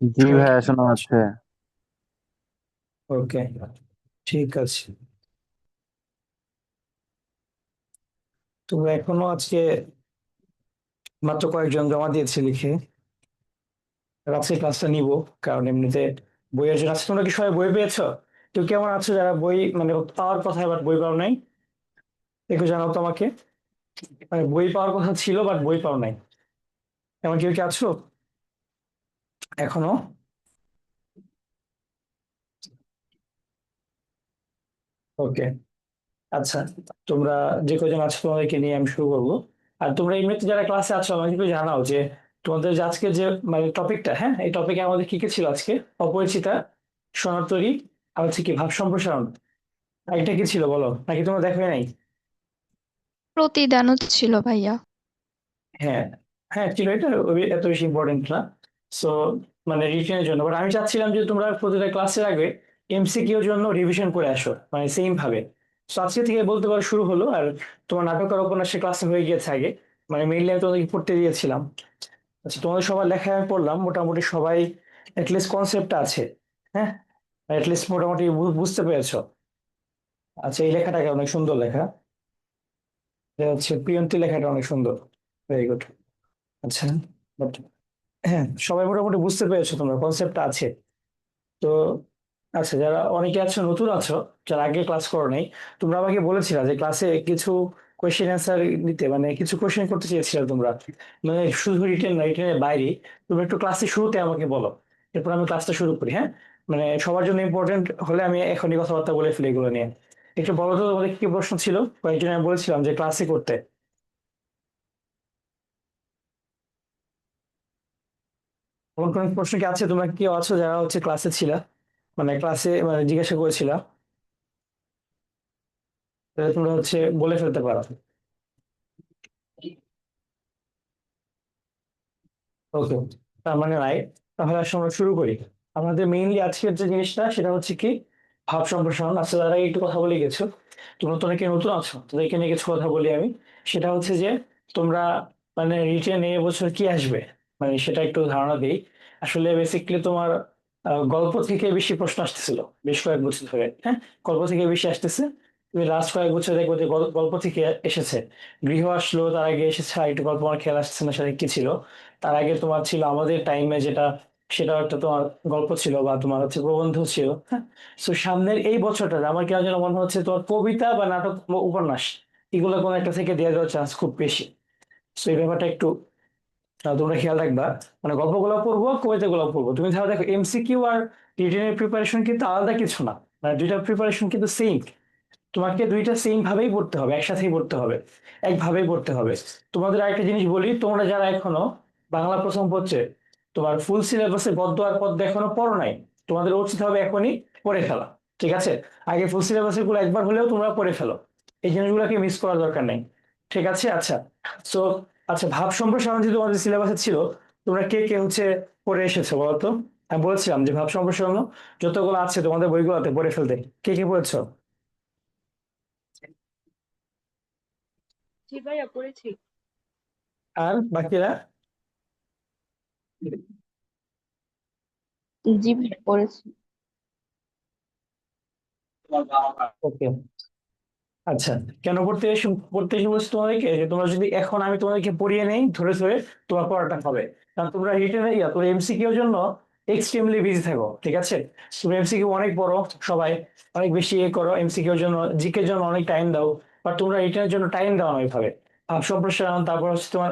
জি ভাইয়া, শোনা যাচ্ছে। ওকে, ঠিক আছে। তোমরা এখনো আজকে মাত্র কয়েকজন জমা দিয়েছে লিখে। আজকে ক্লাসটা নিব, কারণ এমনিতে বইয়ের জন্য আজকে তোমরা কি সবাই বই পেয়েছো? কেউ কেমন আছো যারা বই মানে পাওয়ার কথা বাট বই পাও নাই? একটু জানাও তো আমাকে। মানে বই পাওয়ার কথা ছিল বাট বই পাও নাই, এমন কেউ কি আছো এখনো? ওকে, আচ্ছা। তোমরা যে কজন আছো তোমাদেরকে নিয়ে আমি শুরু করবো। আর তোমরা এমনিতে যারা ক্লাসে আছো আমাকে একটু জানাও যে তোমাদের যে আজকে যে মানে টপিকটা, হ্যাঁ, এই টপিকে আমাদের কি কি ছিল আজকে? অপরিচিতা, সনাতনী, আর হচ্ছে কি ভাব সম্প্রসারণ। আর এটা কি ছিল বলো, নাকি তোমরা দেখোই নাই? প্রতিদানও ছিল ভাইয়া। হ্যাঁ, হ্যাঁ ছিল, এটা এত বেশি ইম্পর্টেন্ট না। সো মানে রিভিশনের জন্য, বাট আমি চাচ্ছিলাম যে তোমরা প্রতিটা ক্লাসের আগে এমসিকিউর জন্য রিভিশন করে আসো, মানে সেম ভাবে। সো আজকে থেকে বলতে পারো শুরু হলো। আর তোমার নাটক আর উপন্যাসের ক্লাসে হয়ে গিয়েছে আগে, মানে মেইনলি আমি তোমাদেরকে পড়তে দিয়েছিলাম। আচ্ছা, তোমাদের সবার লেখা আমি পড়লাম, মোটামুটি সবাই অ্যাটলিস্ট কনসেপ্টটা আছে। হ্যাঁ, অ্যাটলিস্ট মোটামুটি বুঝতে পেরেছো। আচ্ছা, এই লেখাটাকে অনেক সুন্দর লেখা। এটা হচ্ছে প্রিয়ন্তি, লেখাটা অনেক সুন্দর। Very good. আচ্ছা, বাট হ্যাঁ, সবাই মোটামুটি বুঝতে পেরেছো, তোমরা কনসেপ্টটা আছে তো। আচ্ছা, যারা অনেকে আছো নতুন আছো, যারা আগে ক্লাস করো নাই, তোমরা আমাকে বলেছিলা যে ক্লাসে কিছু কোয়েশ্চেন অ্যান্সার নিতে, মানে কিছু কোয়েশ্চেন করতে চেয়েছিলে তোমরা, মানে শুধু রিটেন না, রিটেনের বাইরে। তোমরা একটু ক্লাসের শুরুতে আমাকে বলো, এরপর আমি ক্লাসটা শুরু করি, হ্যাঁ? মানে সবার জন্য ইম্পর্টেন্ট হলে আমি এখনই কথাবার্তা বলে ফেলি এগুলো নিয়ে। একটু বলো তো তোমাদের কি কি প্রশ্ন ছিল? কয়েকজন আমি বলেছিলাম যে ক্লাসে করতে। কোন কোন প্রশ্ন কি আছে? তোমরা কি কেউ আছো যারা হচ্ছে ক্লাসে ছিল, মানে ক্লাসে মানে জিজ্ঞাসা করেছিলা? তাহলে তোমরা হচ্ছে বলে ফেলতে পারো। ওকে, তার মানে নাই। তাহলে আসলে আমরা শুরু করি। আমাদের মেইনলি আজকের যে জিনিসটা সেটা হচ্ছে কি, ভাব সম্প্রসারণ। আচ্ছা, তার আগে একটু কথা বলে গেছো, তোমরা তো অনেকে নতুন আছো, তাদেরকে নিয়ে কিছু কথা বলি আমি। সেটা হচ্ছে যে তোমরা মানে রিটেন এবছর কি আসবে, মানে সেটা একটু ধারণা দিই। আসলে বেসিক্যালি তোমার গল্প থেকে বেশি প্রশ্ন আসতেছিল বেশ কয়েক বছর ধরে, হ্যাঁ। গল্প থেকে বেশি আসতেছে। তুমি লাস্ট কয়েক বছর দেখবো যে গল্প থেকে এসেছে। গৃহ আসলো, তার আগে এসেছে আর একটু গল্প, আমার খেয়াল আসছে না সেটা কি ছিল। তার আগে তোমার ছিল আমাদের টাইমে যেটা, সেটাও একটা তোমার গল্প ছিল বা তোমার হচ্ছে প্রবন্ধ ছিল, হ্যাঁ। তো সামনের এই বছরটা আমার কেন যেন মনে হচ্ছে তোমার কবিতা বা নাটক বা উপন্যাস, এগুলো কোনো একটা থেকে দেওয়া যাওয়ার চান্স খুব বেশি। তো এই ব্যাপারটা একটু তোমরা খেয়াল রাখবা। মানে গল্পগুলো পড়বো, কবিতাগুলো পড়বো। তুমি ধরো দেখো, এমসিকিউ আর রিটেনের প্রিপারেশন কিন্তু আলাদা কিছু না, মানে দুইটা প্রিপারেশন কিন্তু সেম। তোমাকে দুইটা সেম ভাবেই পড়তে হবে, একসাথেই পড়তে হবে, একভাবেই পড়তে হবে। তোমাদের আরেকটা জিনিস বলি, তোমরা যারা এখনো বাংলা প্রথম পত্রে তোমার ফুল সিলেবাসে গদ্য আর পদ্য এখনো পড়ো নাই, তোমাদের উচিত হবে এখনই পড়ে ফেলা। ঠিক আছে? আগে ফুল সিলেবাসের গুলো একবার হলেও তোমরা পড়ে ফেলো, এই জিনিসগুলোকে মিস করার দরকার নেই। ঠিক আছে? আচ্ছা। সো আচ্ছা, ভাব সম্প্রসারণ যে তোমাদের সিলেবাসে ছিল, তোমরা কে কে হচ্ছে পড়ে এসেছো বলতো? আমি বলছিলাম যে ভাব সম্প্রসারণ যতগুলো আছে তোমাদের বইগুলোতে পড়ে ফেলতে। কে কে পড়েছো? জি ভাইয়া, পড়েছি। আর বাকিরা? জি ভাইয়া, পড়েছি। ওকে, আচ্ছা। কেন পড়তে এসে বলছি তোমাদেরকে যে তোমরা যদি এখন আমি তোমাদেরকে পড়িয়ে নেই ধরে ধরে, তোমার পড়াটা হবে। কারণ তোমরা রিটেনে তোমরা এমসিকিউ এর জন্য এক্সট্রিমলি বিজি থাকো। ঠিক আছে? তুমি এমসিকিউ অনেক পড়ো, সবাই অনেক বেশি করো এমসিকিউ এর জন্য, জিকে এর জন্য অনেক টাইম দাও। বাট তোমরা রিটেনের জন্য টাইম দাও না ওইভাবে। ভাব সম্প্রসারণ, তারপর হচ্ছে তোমার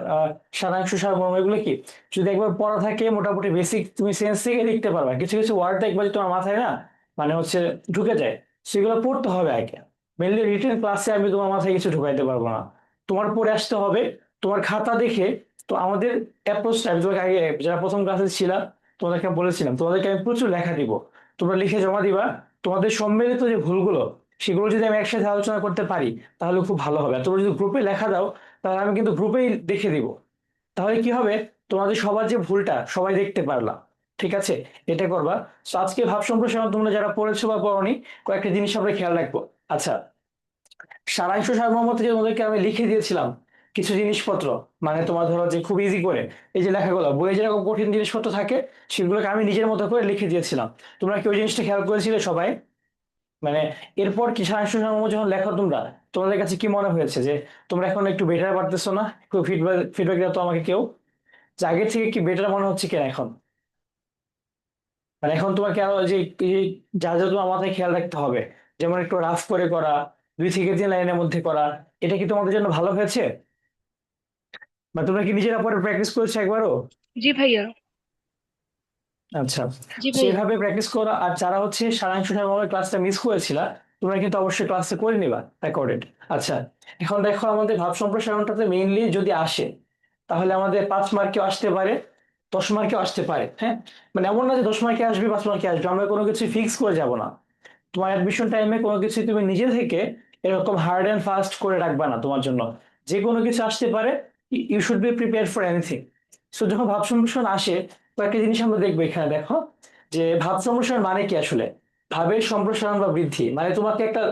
সারাংশ, সারমর্ম, এগুলো কি যদি একবার পড়া থাকে মোটামুটি বেসিক তুমি সেন্স থেকে লিখতে পারবে। কিছু কিছু ওয়ার্ড একবার যদি তোমার মাথায় না মানে হচ্ছে ঢুকে যায়, সেগুলো পড়তে হবে আগে। মেনলি রিটেন ক্লাসে আমি তোমার মাথায় কিছু ঢুকাইতে পারবো না, তোমার পড়ে আসতে হবে। তোমার খাতা দেখে তো আমাদের অ্যাপ্রোচটা, আমি তোমাকে আগে যারা প্রথম ক্লাসে ছিলাম তোমাদেরকে আমি বলেছিলাম, তোমাদেরকে আমি প্রচুর লেখা দিব, তোমরা লিখে জমা দিবা। তোমাদের সম্মিলিত যে ভুলগুলো, সেগুলো যদি আমি একসাথে আলোচনা করতে পারি তাহলে খুব ভালো হবে। আর তোমরা যদি গ্রুপে লেখা দাও, তাহলে আমি কিন্তু গ্রুপেই দেখে দিব। তাহলে কি হবে, তোমাদের সবার যে ভুলটা সবাই দেখতে পারলাম। ঠিক আছে? এটা করবা। তো আজকে ভাব সম্প্রসারণ তোমরা যারা পড়েছো বা পড়োনি, কয়েকটা জিনিস আমরা খেয়াল রাখবো। আচ্ছা, সারাংশ সারমর্ম থেকে তোমাদেরকে আমি লিখে দিয়েছিলাম, কিছু জিনিসপত্র, মানে তোমার ধরো যে খুব ইজি করে এই যে লেখাগুলো বইয়ে যেরকম কঠিন জিনিসপত্র থাকে সেগুলোকে আমি নিজের মতো করে লিখে দিয়েছিলাম। তোমরা কি ওই জিনিসটা খেয়াল করেছিলে সবাই? মানে এরপর কি সারাংশ সারমর্ম যখন লেখো তোমরা, তোমাদের কাছে কি মনে হয়েছে যে তোমরা এখন একটু বেটার পারতেছো না? একটু ফিডব্যাক ফিডব্যাক দাও তো আমাকে কেউ, যে আগের থেকে কি বেটার মনে হচ্ছে কিনা এখন? মানে এখন তোমাকে আরো যে এই যা যা তোমার মাথায় খেয়াল রাখতে হবে, যেমন একটু রাফ করে করা, 2 থেকে 3 লাইনের মধ্যে করা, এটা কি তোমাদের জন্য ভালো হয়েছে? বা তোমরা কি নিজেরা পরে প্র্যাকটিস করেছো একবারও? জি ভাইয়া। আচ্ছা, জি ভাইয়া। সেইভাবে প্র্যাকটিস করো। আর যারা হচ্ছে সারাংশ সারমর্মের ক্লাসটা মিস করেছিল, তোমরা কিন্তু অবশ্যই ক্লাসে করে নিবা রেকর্ডেড। আচ্ছা, এখন দেখো আমাদের ভাব সম্প্রসারণটাতে মেইনলি যদি আসে, তাহলে আমাদের 5 মার্কেও আসতে পারে, 10 মার্কেও আসতে পারে। হ্যাঁ, মানে এমন না যে 10 মার্কে আসবে 5 মার্কে আসবে, আমরা কোনো কিছু ফিক্স করে যাব না। তোমার অ্যাডমিশন টাইমে কোনো কিছু তুমি নিজে থেকে এরকম হার্ড অ্যান্ড ফাস্ট করে রাখবা না তোমার জন্য। যে কোনো কিছু আসতে পারে, you should be prepare for anything. So যখন ভাব সম্প্রসারণ আসে, কয়েকটা জিনিস আমরা দেখবো এখানে। দেখো যে ভাব সম্প্রসারণ মানে কি আসলে। ভাবের সম্প্রসারণ বা বৃদ্ধি মানে তোমাকে একটা,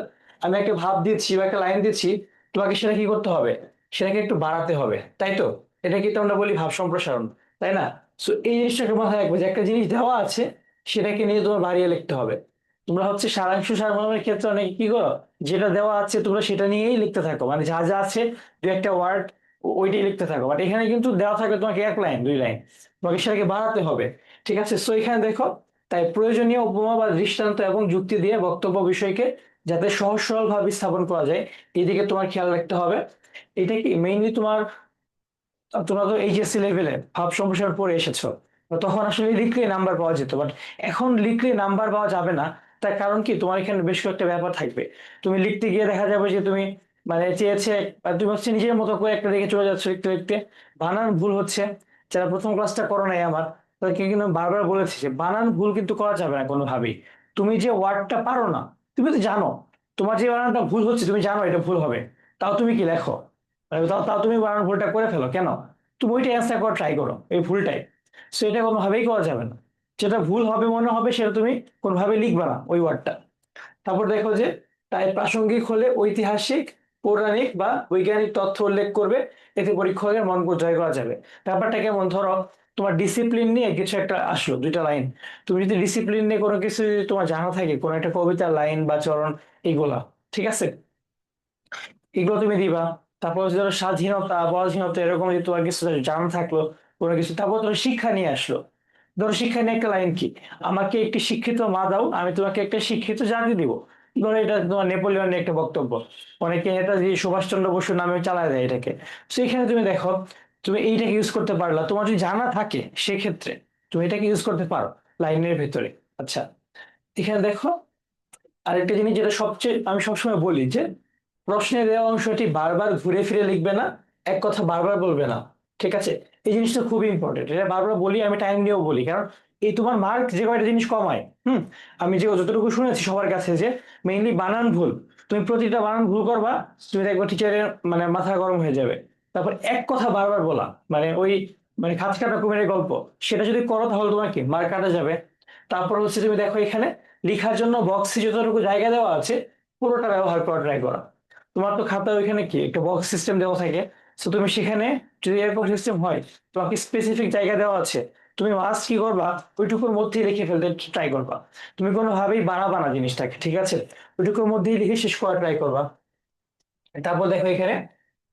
আমি একটা ভাব দিচ্ছি বা একটা লাইন দিচ্ছি, তোমাকে সেটা কি করতে হবে, সেটাকে একটু বাড়াতে হবে, তাই তো? এটা কিন্তু আমরা বলি ভাব সম্প্রসারণ, তাই না? সো এই জিনিসটাকে মাথায় রাখবে যে একটা জিনিস দেওয়া আছে, সেটাকে নিয়ে তোমার বাড়িয়ে লিখতে হবে। তোমরা হচ্ছে সারাংশ সারমর্মের ক্ষেত্রে অনেকে কি করো, যেটা দেওয়া আছে তোমরা সেটা নিয়েই লিখতে থাকো, মানে যা যা আছে 2 একটা ওয়ার্ড ওইটাই লিখতে থাকো। বাট এখানে কিন্তু দেওয়া থাকবে তোমাকে 1 লাইন 2 লাইন, তোমাকে সেটাকে বাড়াতে হবে। ঠিক আছে, সো এখানে দেখো, তাই প্রয়োজনীয় উপমা বা দৃষ্টান্ত এবং যুক্তি দিয়ে বক্তব্য বিষয়কে যাতে সহজ সরল ভাবে স্থাপন করা যায়, এদিকে তোমার খেয়াল রাখতে হবে। এটা কি মেইনলি তোমার, তোমরা তো এইচএসসি লেভেলে ভাব সম্প্রসারণ পড়ে এসেছো, তো তখন আসলে লিখলে নাম্বার পাওয়া যেত, বাট এখন লিখলে নাম্বার পাওয়া যাবে না। তার কারণ কি, তোমার এখানে বেশ কয়েকটা ব্যাপার থাকবে। তুমি লিখতে গিয়ে দেখা যাবে যে তুমি মানে চেয়েছে, আর তুমি হচ্ছে নিজের মতো করে একটা দিকে চলে যাচ্ছ লিখতে লিখতে, বানান ভুল হচ্ছে। যারা প্রথম ক্লাসটা করো নাই আমার, তাদেরকে কিন্তু আমি বারবার বলেছি যে বানান ভুল কিন্তু করা যাবে না কোনোভাবেই। তুমি যে ওয়ার্ডটা পারো না, তুমি তো জানো তোমার যে বানানটা ভুল হচ্ছে, তুমি জানো এটা ভুল হবে, তাও তুমি কি লেখো? তাও তাও তুমি বানান ভুলটা করে ফেলো কেন? তুমি ওইটা অ্যান্সার করা ট্রাই করো, এই ভুলটাই। সো এটা কোনোভাবেই করা যাবে না। যেটা ভুল হবে মনে হবে সেটা তুমি কোনোভাবেই লিখবে না ওই ওয়ার্ডটা। তারপর দেখো যে তাই প্রাসঙ্গিক হলে ঐতিহাসিক, পৌরাণিক বা বৈজ্ঞানিক তথ্য উল্লেখ করবে, এতে পরীক্ষকের মন জয় করা যাবে। ব্যাপারটা কেমন, ধরো তোমার ডিসিপ্লিন নিয়ে কিছু একটা আসলো 2 টা লাইন, তুমি যদি ডিসিপ্লিন নিয়ে কোনো কিছু যদি তোমার জানা থাকে, কোনো একটা কবিতার লাইন বা চরণ, এইগুলা, ঠিক আছে, এগুলো তুমি দিবা। তারপর হচ্ছে ধরো স্বাধীনতা পরাধীনতা এরকম যদি তোমার কিছু জানা থাকলো কোনো কিছু, তারপর ধরো শিক্ষা নিয়ে আসলো। ধরো শিক্ষা নিয়ে একটা লাইন কি, আমাকে একটি শিক্ষিত মা দাও, আমি তোমাকে একটা শিক্ষিত জাতি দিব। ধরো এটা তোমার নেপোলিয়নের একটা বক্তব্য, অনেকে নেতাজি সুভাষচন্দ্র বসুর নামে চালায় দেয় এটাকে। তো এখানে তুমি দেখো, তুমি এইটাকে ইউজ করতে পারলা, তোমার যদি জানা থাকে সেক্ষেত্রে তুমি এটাকে ইউজ করতে পারো লাইনের ভেতরে। আচ্ছা, এখানে দেখো আরেকটা জিনিস যেটা সবচেয়ে আমি সবসময় বলি যে প্রশ্নের দেওয়া অংশটি বারবার ঘুরে ফিরে লিখবে না, এক কথা বারবার বলবে না। ঠিক আছে, এই জিনিসটা খুবই ইম্পর্টেন্ট, এটা বারবার বলি, আমি টাইম দিয়েও বলি, কারণ এই তোমার মার্ক যে কয়টা জিনিস কমায়, আমি যে যতটুকু শুনেছি সবার কাছে যে মেইনলি বানান ভুল। তুমি প্রতিটা বানান ভুল করবা, তুমি দেখবে টিচারের মানে মাথা গরম হয়ে যাবে। তারপর এক কথা বারবার বলা, মানে ওই মানে খাঁচ কাটা কুমিরের গল্প, সেটা যদি করো তাহলে তোমার কি মার্ক কাটা যাবে। তারপর হচ্ছে তুমি দেখো এখানে লেখার জন্য বক্সে যতটুকু জায়গা দেওয়া আছে পুরোটা ব্যবহার করা ট্রাই করা। তোমার তো খাতা ওইখানে কি একটা বক্স সিস্টেম দেওয়া থাকে, তো তুমি সেখানে যদি এরকম সিস্টেম হয়, তোমাকে স্পেসিফিক জায়গা দেওয়া আছে, তুমি মাস্ট কি করবা, ওইটুকুর মধ্যেই লিখে ফেলতে ট্রাই করবা। তুমি কোনোভাবেই বানাবা না জিনিসটাকে, ঠিক আছে? ওইটুকুর মধ্যেই লিখে শেষ করা ট্রাই করবা। তারপর দেখো এখানে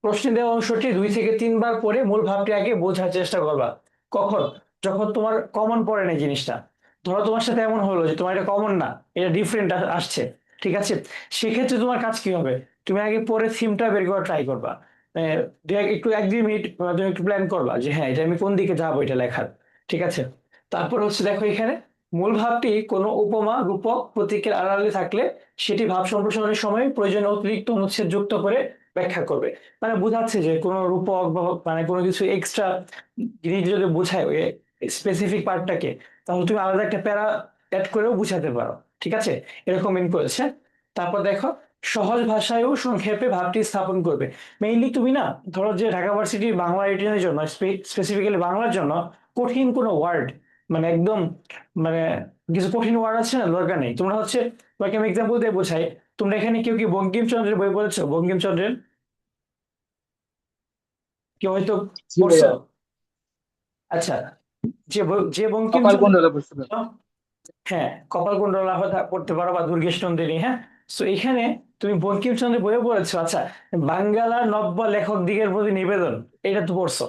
প্রশ্নে দেওয়া অংশটি 2 থেকে 3 বার পরে মূল ভাবটি আগে বোঝার চেষ্টা করবা। কখন? যখন তোমার কমন পড়ে না জিনিসটা। ধরো তোমার সাথে এমন হলো যে তোমার এটা কমন না, এটা ডিফারেন্ট আসছে, ঠিক আছে, সেক্ষেত্রে তোমার কাজ কি হবে, তুমি আগে পরে থিমটা বের করা ট্রাই করবা। একটু 1-2 মিনিট তুমি একটু প্ল্যান করবা যে হ্যাঁ এটা আমি কোন দিকে যাবো এটা লেখার। ঠিক আছে, তারপর হচ্ছে দেখো এখানে মূল ভাবটি কোনো উপমা রূপক প্রতীকের আড়ালে থাকলে সেটি ভাব সম্প্রসারণের সময় প্রয়োজনীয় অতিরিক্ত অনুচ্ছেদ যুক্ত করে ব্যাখ্যা করবে। মানে বোঝাচ্ছে যে কোনো রূপক বা মানে কোনো কিছু এক্সট্রা জিনিস যদি বোঝায় ওই স্পেসিফিক পার্টটাকে, তাহলে তুমি আলাদা একটা প্যারা অ্যাড করেও বুঝাতে পারো। ঠিক আছে, এরকম মিন করেছে। তারপর দেখো সহজ ভাষায়ও সংক্ষেপে ভাবটি স্থাপন করবে। মেইনলি তুমি না, ধরো যে ঢাকা ভার্সিটির বাংলা রিটেনের জন্য স্পেসিফিক্যালি বাংলার জন্য কঠিন কোনো ওয়ার্ড, মানে একদম মানে কিছু কঠিন ওয়ার্ড আছে না, দরকার নেই। তোমরা হচ্ছে, তোমাকে আমি এক্সাম্পল দিয়ে বোঝাই, তোমরা এখানে কেউ কি বঙ্কিমচন্দ্রের বই পড়েছো? বঙ্কিমচন্দ্রের কেউ হয়তো জি পড়ছো। ভাইয়া। আচ্ছা, যে কপাল বঙ্কিমচন্দ্র, কুণ্ডলা পড়ছি ভাইয়া। হ্যাঁ, কপালকুণ্ডলা হয়তো পড়তে পারো বা দুর্গেশ নন্দিনী। হ্যাঁ, তো এখানে তুমি বঙ্কিমচন্দ্রের বইয়ে পড়েছো। আচ্ছা, বাঙ্গালার নব্য লেখক দিগের প্রতি নিবেদন, এটা তো পড়ছো।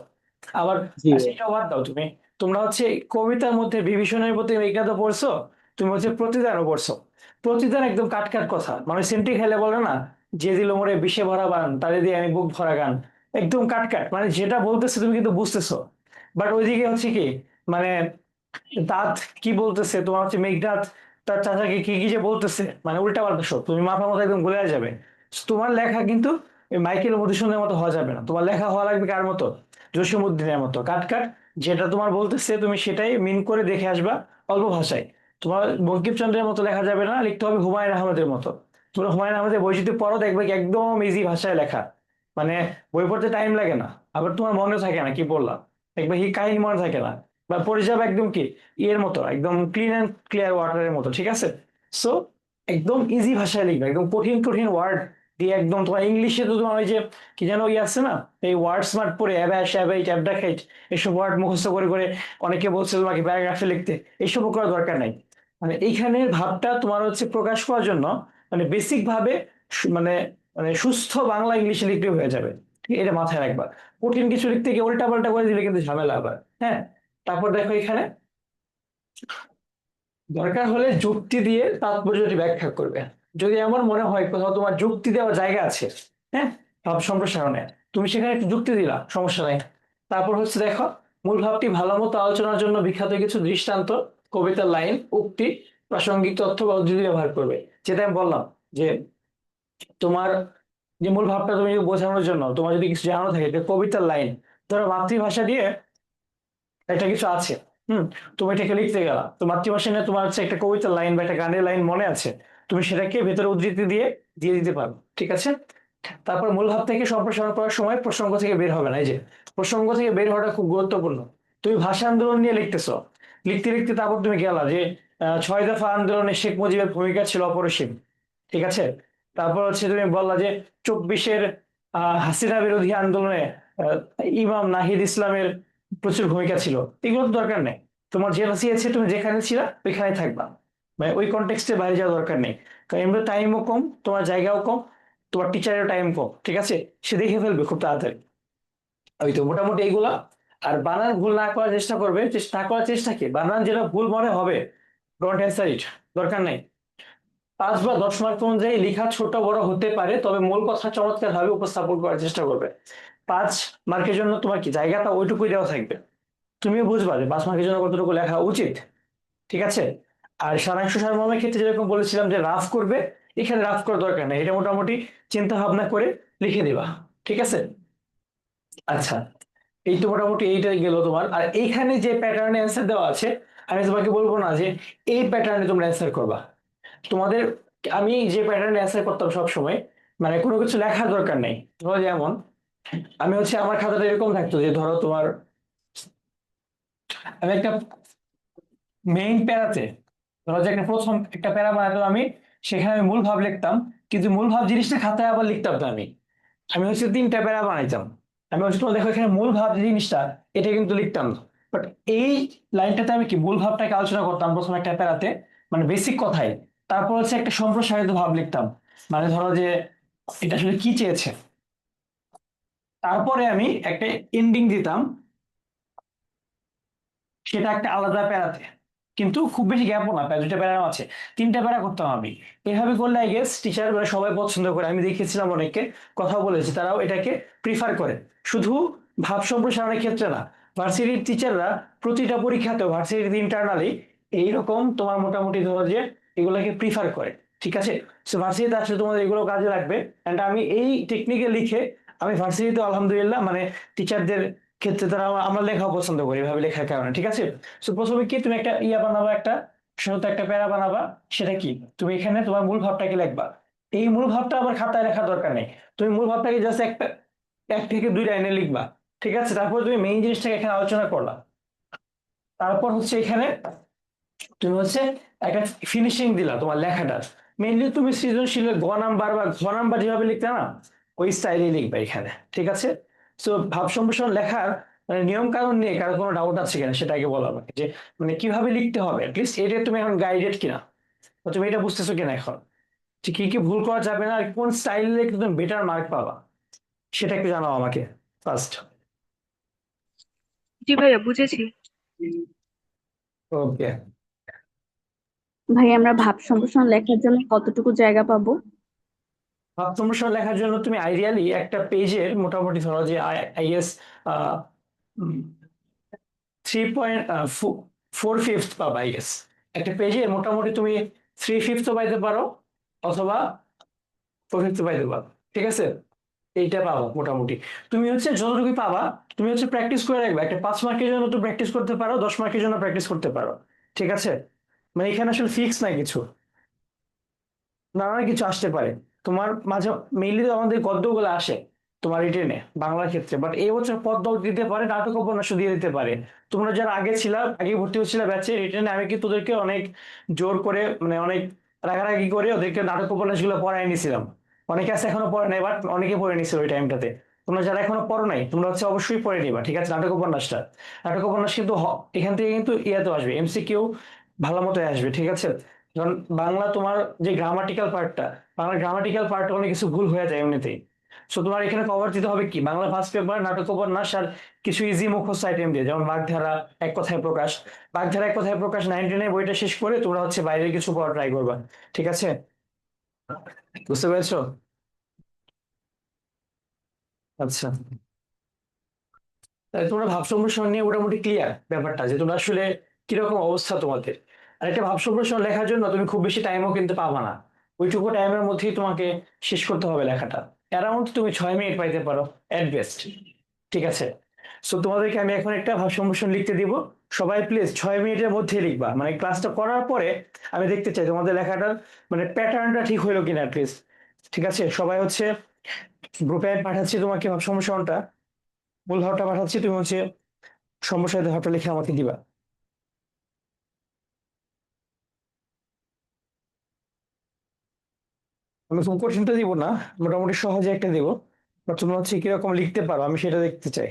আবার জি আচ্ছা, ভাইয়া। এটা বাদ দাও তুমি, তোমরা হচ্ছে কবিতার মধ্যে বিভীষণের প্রতি এটা তো পড়ছো। তুমি হচ্ছে প্রতিদানও পড়ছো। প্রতিদান একদম কাট কাট কথা, মানে সেন্টি খেলে বলে না, যে দিল মোরে বিষে ভরা বান তারে দিয়ে আমি বুক ভরা গান। একদম কাট কাট, মানে যেটা বলতেছে তুমি কিন্তু বুঝতেছো, বাট ওইদিকে হচ্ছে কি, মানে দাঁত কি বলতেছে তোমার হচ্ছে মেঘনাথ তার চাচাকে কি কি যে বলতেছে, মানে উল্টা পাল্টা সব, তুমি মাথা মতো একদম গুলে যাবে। তোমার লেখা কিন্তু ওই মাইকেল মধুসূদনের মতো হওয়া যাবে না, তোমার লেখা হওয়া লাগবে কার মতো, জসীমউদ্দিনের মতো কাট কাট। যেটা তোমার বলতেছে তুমি সেটাই মিন করে দেখে আসবা, অল্প ভাষায়। তোমার বঙ্কিমচন্দ্রের মতো লেখা যাবে না, লিখতে হবে হুমায়ুন আহমেদের মতো। তোমরা হুমায়ুন আহমেদের বই যদি পড়ো দেখবে কি একদম ইজি ভাষায় লেখা, মানে বই পড়তে টাইম লাগে না, আবার তোমার মনে থাকে না কি বললাম, দেখবে কি কাহিনী মনে থাকে না, বা পড়ে যাবে একদম কি ইয়ের মতো, একদম ক্লিন অ্যান্ড ক্লিয়ার ওয়াটারের মতো। ঠিক আছে, সো একদম ইজি ভাষায় লিখবে, একদম কঠিন কঠিন ওয়ার্ড দিয়ে, একদম তোমার ইংলিশে তো তোমার ওই যে কি যেন ইয়ে আছে না, এই ওয়ার্ড স্মার্ট পড়ে অ্যাবাশ অ্যাবাইট অ্যাবডাকাইট এসব ওয়ার্ড মুখস্থ করে করে অনেকে বলছে তোমাকে প্যারাগ্রাফে লিখতে, এইসব করার দরকার নাই। মানে এইখানের ভাবটা তোমার হচ্ছে প্রকাশ করার জন্য, মানে বেসিক ভাবে মানে মানে সুস্থ বাংলা ইংলিশে লিখলে হয়ে যাবে। ঠিক আছে? এটা মাথায় রাখবা। কঠিন কিছু লিখতে গিয়ে উল্টা পাল্টা করে দিলে কিন্তু ঝামেলা আবার। হ্যাঁ, তারপর দেখো এখানে দরকার হলে যুক্তি দিয়ে তাৎপর্যটি ব্যাখ্যা করবে। যদি আমার মনে হয় কোথাও তোমার যুক্তি দেওয়ার জায়গা আছে, হ্যাঁ, ভাব সম্প্রসারণে, তুমি সেখানে একটু যুক্তি দিলা, সমস্যা নাই। তারপর হচ্ছে দেখো, মূল ভাবটি ভালো মতো আলোচনার জন্য বিখ্যাত কিছু দৃষ্টান্ত, কবিতার লাইন, উক্তি, প্রাসঙ্গিক তথ্য বা উদ্ধৃতি ব্যবহার করবে। যেটা আমি বললাম যে তোমার যে মূল ভাবটা তুমি বোঝানোর জন্য তোমার যদি কিছু জানানো থাকে, যে কবিতার লাইন, ধরো মাতৃভাষা দিয়ে একটা কিছু আছে, হুম, তুমি এটাকে লিখতে গেলা, তো মাতৃভাষা নিয়ে তোমার হচ্ছে একটা কবিতার লাইন বা একটা গানের লাইন মনে আছে, তুমি সেটাকে ভেতরে উদ্ধৃতি দিয়ে দিয়ে দিতে পারো। ঠিক আছে, তারপর মূল ভাব থেকে সম্প্রসারণ করার সময় প্রসঙ্গ থেকে বের হবে না। এই যে প্রসঙ্গ থেকে বের হওয়াটা খুব গুরুত্বপূর্ণ। তুমি ভাষা আন্দোলন নিয়ে লিখতেছো, লিখতে লিখতে তারপর তুমি গেলা যে 6 দফা আন্দোলনে শেখ মুজিবের ভূমিকা ছিল অপরিসীম। ঠিক আছে, তারপর হচ্ছে তুমি বললা যে 24-এর হাসিনা বিরোধী আন্দোলনে আহ, ইমাম নাহিদ ইসলামের প্রচুর ভূমিকা ছিল। এগুলো তো দরকার নেই, তোমার যেটা চেয়েছে তুমি যেখানে ছিলা ওইখানে থাকবা, মানে ওই কনটেক্সটে বাইরে যাওয়ার দরকার নেই। কারণ এমনি টাইমও কম, তোমার জায়গাও কম, তোমার টিচারের টাইম কম। ঠিক আছে, সে দেখে ফেলবে খুব তাড়াতাড়ি। ওই তো মোটামুটি এইগুলা। আর বানান ভুল না করার চেষ্টা করবে, চেষ্টা না করার চেষ্টা কি, বানান যেটা ভুল মনে হবে ডোন্ট অ্যান্সার ইট, দরকার নাই। 5 বা 10 মার্ক অনুযায়ী লেখা ছোট বড় হতে পারে, তবে মূল কথা চমৎকার ভাবে উপস্থাপন করার চেষ্টা করবে। 5 মার্কের জন্য তোমার কি জায়গাটা ওইটুকুই দেওয়া থাকবে, তুমিও বুঝবা যে 5 মার্কের জন্য কতটুকু লেখা উচিত। ঠিক আছে, আর সারাংশ সারমর্মের ক্ষেত্রে যেরকম বলেছিলাম যে রাফ করবে, এখানে রাফ করার দরকার নেই, এটা মোটামুটি চিন্তা ভাবনা করে লিখে দিবা। ঠিক আছে, আচ্ছা, এই তো মোটামুটি এইটাই গেল তোমার। আর এইখানে যে প্যাটার্নে অ্যান্সার দেওয়া আছে, আমি তোমাকে বলবো না যে এই প্যাটার্নে তোমরা অ্যান্সার করবা। তোমাদের, আমি যে প্যাটার্নে অ্যান্সার করতাম সব সময়, মানে কোনো কিছু লেখার দরকার নেই। ধরো যেমন আমি হচ্ছে আমার খাতাটা এরকম থাকতো যে ধরো তোমার, আমি একটা মেইন প্যারাতে, ধরো যে একটা প্রথম একটা প্যারা বানাতাম আমি, সেখানে আমি মূল ভাব লিখতাম, কিন্তু মূল ভাব জিনিসটা খাতায় আবার লিখতাম না আমি, আমি হচ্ছে 3টা প্যারা বানাইতাম। আমি হচ্ছে তোমার দেখো এখানে মূল ভাব যে জিনিসটা, এটা কিন্তু লিখতাম না। বাট এই লাইনটাতে আমি কি মূল ভাবটাকে আলোচনা করতাম প্রথম একটা প্যারাতে, মানে বেসিক কথাই। তারপর হচ্ছে একটা সম্প্রসারিত ভাব লিখতাম, মানে ধরো যে এটা আসলে কি চেয়েছে। তারপরে আমি একটা এন্ডিং দিতাম, সেটা একটা আলাদা প্যারাতে, কিন্তু খুব বেশি গ্যাপও না, প্যারা 2টা প্যারা আছে, 3টা প্যারা করতাম আমি। এভাবে করলে আই গেস টিচার সবাই পছন্দ করে, আমি দেখেছিলাম অনেককে, কথা বলেছি, তারাও এটাকে প্রিফার করে। শুধু ভাব সম্প্রসারণের ক্ষেত্রে না, ভার্সিটির টিচাররা প্রতিটা পরীক্ষাতেও ভার্সিটির ইন্টারনালি এইরকম তোমার মোটামুটি ধরো যে এগুলোকে প্রিফার করে। ঠিক আছে, সো ভার্সিটিতে আসলে তোমাদের এগুলো কাজে লাগবে। অ্যান্ড আমি এই টেকনিকে লিখে আমি ভার্সিটিতে আলহামদুলিল্লাহ মানে টিচারদের ক্ষেত্রে তারা আমরা লেখাও পছন্দ করি এভাবে লেখার কারণে। ঠিক আছে, সো প্রথমে কি তুমি একটা ইয়া বানাবা, একটা সাথে একটা প্যারা বানাবা, সেটা কি তুমি এখানে তোমার মূল ভাবটাকে লিখবা। এই মূল ভাবটা আবার খাতায় লেখার দরকার নেই, তুমি মূল ভাবটাকে জাস্ট একটা 1 থেকে 2 লাইনে লিখবা। ঠিক আছে, তারপর তুমি মেইন জিনিসটাকে এখানে আলোচনা করলা। তারপর হচ্ছে এখানে তুমি হচ্ছে একটা ফিনিশিং দিলা তোমার লেখাটার। মেইনলি তুমি সৃজনশীলের গ নাম্বার বা ঘ নাম্বার যেভাবে লিখতে না, ওই স্টাইলে লিখবে এখানে। ঠিক আছে, সো ভাব সম্প্রসারণ লেখার মানে নিয়ম কানুন নিয়ে কারো কোনো ডাউট আছে কিনা সেটা আগে বলো আমাকে, যে মানে কিভাবে লিখতে হবে, অ্যাটলিস্ট এটা তুমি এখন গাইডেড কিনা, বা তুমি এটা বুঝতেছো কিনা এখন, যে কি কি ভুল করা যাবে না আর কোন স্টাইলে তুমি বেটার মার্ক পাবা, সেটা একটু জানাও আমাকে ফার্স্ট। জি ভাইয়া, বুঝেছি। ওকে। ভাই, আমরা ভাব সম্প্রসারণ লেখার জন্য কতটুকু জায়গা পাবো? ভাব সম্প্রসারণ লেখার জন্য তুমি আইডিয়ালি একটা পেজের মোটামুটি ধরো যে আই গেস 3.4/5 পাবা, আই গেস একটা পেজে মোটামুটি তুমি 3/5 পাইতে পারো, অথবা 4/5 পাইতে পারো, ঠিক আছে? এইটা পাবো মোটামুটি। তুমি হচ্ছে যতটুকু পাবা, তুমি হচ্ছে প্র্যাকটিস করে রাখবে, একটা 5 মার্কের জন্য তো প্র্যাকটিস করতে পারো, 10 মার্কের জন্য প্র্যাকটিস করতে পারো, ঠিক আছে? মানে এখানে আসলে ফিক্স নাই কিছু, নানা কিছু আসতে পারে তোমার মাঝে। মেইনলি তো আমাদের গদ্যগুলো আসে তোমার রিটেনে বাংলার ক্ষেত্রে, বাট এই বছর পদ্য দিতে পারে, নাটক উপন্যাসও দিয়ে দিতে পারে। তোমরা যারা আগে ছিলা, আগে ভর্তি হচ্ছিল ব্যাচে রিটেনে, আমি কিন্তু তোদেরকে অনেক জোর করে মানে অনেক রাগারাগি করে ওদেরকে নাটক উপন্যাসগুলো পড়াই নিছিলাম। অনেকে আছে এখনো পড়ে নাই, বাট অনেকে পড়ে নিছিল ওই টাইমটাতে। তোমরা যারা এখনো পড়ো নাই, তোমরা হচ্ছে অবশ্যই পড়ে নিবা, ঠিক আছে? নাটক উপন্যাসটা, নাটক উপন্যাস কিন্তু এখান থেকে কিন্তু ইয়াতে আসবে, এমসিকিউ ভালো মতো আসবে, ঠিক আছে? কারণ বাংলা তোমার যে গ্রামাটিক্যাল পার্টটা, বাংলা গ্রামাটিক্যাল পার্ট অনেক কিছু ভুল হয়ে যায় এমনিতেই। সো তোমার এখানে কভার দিতে হবে কি, বাংলা ফার্স্ট পেপার, নাটক উপন্যাস, আর কিছু ইজি মুখস্থ আইটেম দিয়ে, যেমন বাগধারা, এক কথায় প্রকাশ। বাগধারা এক কথায় প্রকাশ 9-10 বইটা শেষ করে তোমরা হচ্ছে বাইরে কিছু পড়া ট্রাই করবা, ঠিক আছে? বুঝতে পেরেছো? আচ্ছা, তাহলে তোমরা ভাব সম্প্রসারণ নিয়ে মোটামুটি ক্লিয়ার ব্যাপারটা, যে তোমরা আসলে কিরকম অবস্থা তোমাদের। আর একটা ভাব সম্প্রসারণ লেখার জন্য তুমি খুব বেশি টাইমও কিন্তু পাবা না, ওইটুকু টাইমের মধ্যেই তোমাকে শেষ করতে হবে লেখাটা। অ্যারাউন্ড তুমি 6 মিনিট পাইতে পারো এট বেস্ট, ঠিক আছে? সো তোমাদেরকে আমি এখন একটা ভাব সম্প্রসারণ লিখতে দিব, সবাই প্লিজ 6 মিনিটের মধ্যে লিখবা, মানে ক্লাসটা করার পরে আমি দেখতে চাই তোমাদের লেখাটার মানে প্যাটার্নটা ঠিক হইলো কিনা প্লিজ, ঠিক আছে? সবাই হচ্ছে গ্রুপে আমি পাঠাচ্ছি তোমাকে ভাব সম্প্রসারণটা, মূল ভাবটা পাঠাচ্ছি, তুমি হচ্ছে সমস্যার ভাবটা লিখে আমাকে দিবা। আমি খুব কঠিনটা দিব না, মোটামুটি সহজে একটা দিব, বাট তুমি হচ্ছে কিরকম লিখতে পারো আমি সেটা দেখতে চাই।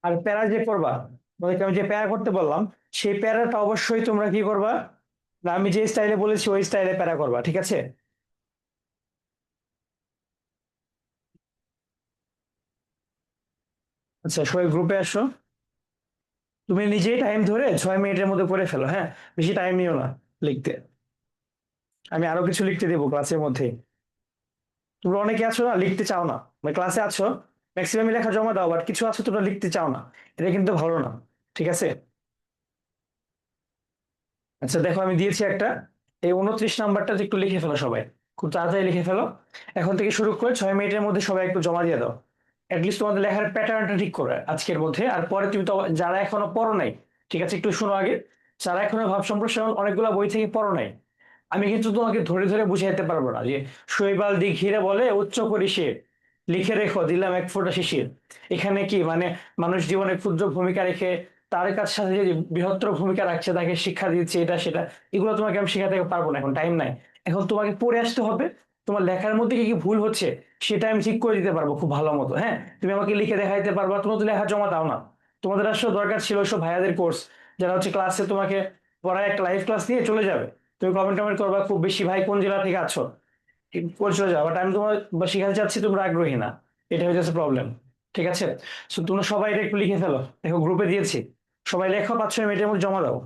আর প্যারা যে করবা, তোমাদেরকে আমি যে প্যারা করতে বললাম, সেই প্যারাটা অবশ্যই তোমরা কি করবা, না আমি যে স্টাইলে বলেছি ওই স্টাইলে প্যারা করবা, ঠিক আছে? আচ্ছা, সবাই গ্রুপে আসো, তুমি নিজেই টাইম ধরে 6 মিনিটের মধ্যে করে ফেলো, হ্যাঁ? বেশি টাইম নিও না লিখতে, আমি আরো কিছু লিখতে দেবো ক্লাসের মধ্যে। তোমরা অনেকে আছো না লিখতে চাও না, মানে ক্লাসে আছো ম্যাক্সিমাম লেখা জমা দাও, বাট কিছু আছো তোমরা লিখতে চাও না, এটা কিন্তু ভালো না, ঠিক আছে? আচ্ছা দেখো, আমি দিয়েছি একটা, এই 29 নাম্বারটা একটু লিখে ফেলো সবাই, খুব তাড়াতাড়ি লিখে ফেলো। এখন থেকে শুরু করে 6 মিনিটের মধ্যে সবাই একটু জমা দিয়ে দাও, অ্যাটলিস্ট তোমাদের লেখার প্যাটার্নটা ঠিক করে আজকের মধ্যে। আর পরে তুমি তো যারা এখনো পড়ো নাই, ঠিক আছে, একটু শোনো আগে, যারা এখনো ভাব সম্প্রসারণ অনেকগুলো বই থেকে পড়ো নাই, আমি কিন্তু তোমাকে ধরে ধরে বুঝাইতে পারবো না যে শৈবাল দিঘিরে বলে উচ্চ পরিসের, লিখে রেখো দিলাম এক ফোঁটা শিশির। এখানে কি মানে মানুষ জীবনে ক্ষুদ্র ভূমিকা রেখে তার কাছ সাথে যে বৃহত্তর ভূমিকা রাখছে, তাকে শিক্ষা দিচ্ছে, এটা সেটা, এগুলো তোমাকে আমি শেখাতে পারবো না, এখন টাইম নাই। এখন তোমাকে পড়ে আসতে হবে, তোমার লেখার মধ্যে কি কি ভুল হচ্ছে সেটা আমি ঠিক করে দিতে পারবো খুব ভালো মতো, হ্যাঁ? তুমি আমাকে লিখে দেখাইতে পারবা, তোমার তো লেখা জমা দাও না। তোমাদের আসলে দরকার ছিল ওইসব ভাইয়াদের কোর্স, যারা হচ্ছে ক্লাসে তোমাকে পড়ায় একটা লাইভ ক্লাস নিয়ে চলে যাবে, তুমি কমেন্ট টমেন্ট করবা খুব বেশি, ভাই কোন জেলা থেকে আছো, করে চলে যাও, বাট আমি তোমার বা শিখাতে চাচ্ছি, তোমরা আগ্রহী না, এটা হচ্ছে প্রবলেম, ঠিক আছে? সো তোমরা সবাই এটা একটু লিখে ফেলো, দেখো গ্রুপে দিয়েছি, সবাই লেখো, 5-6 মিনিটের মধ্যে জমা দাও।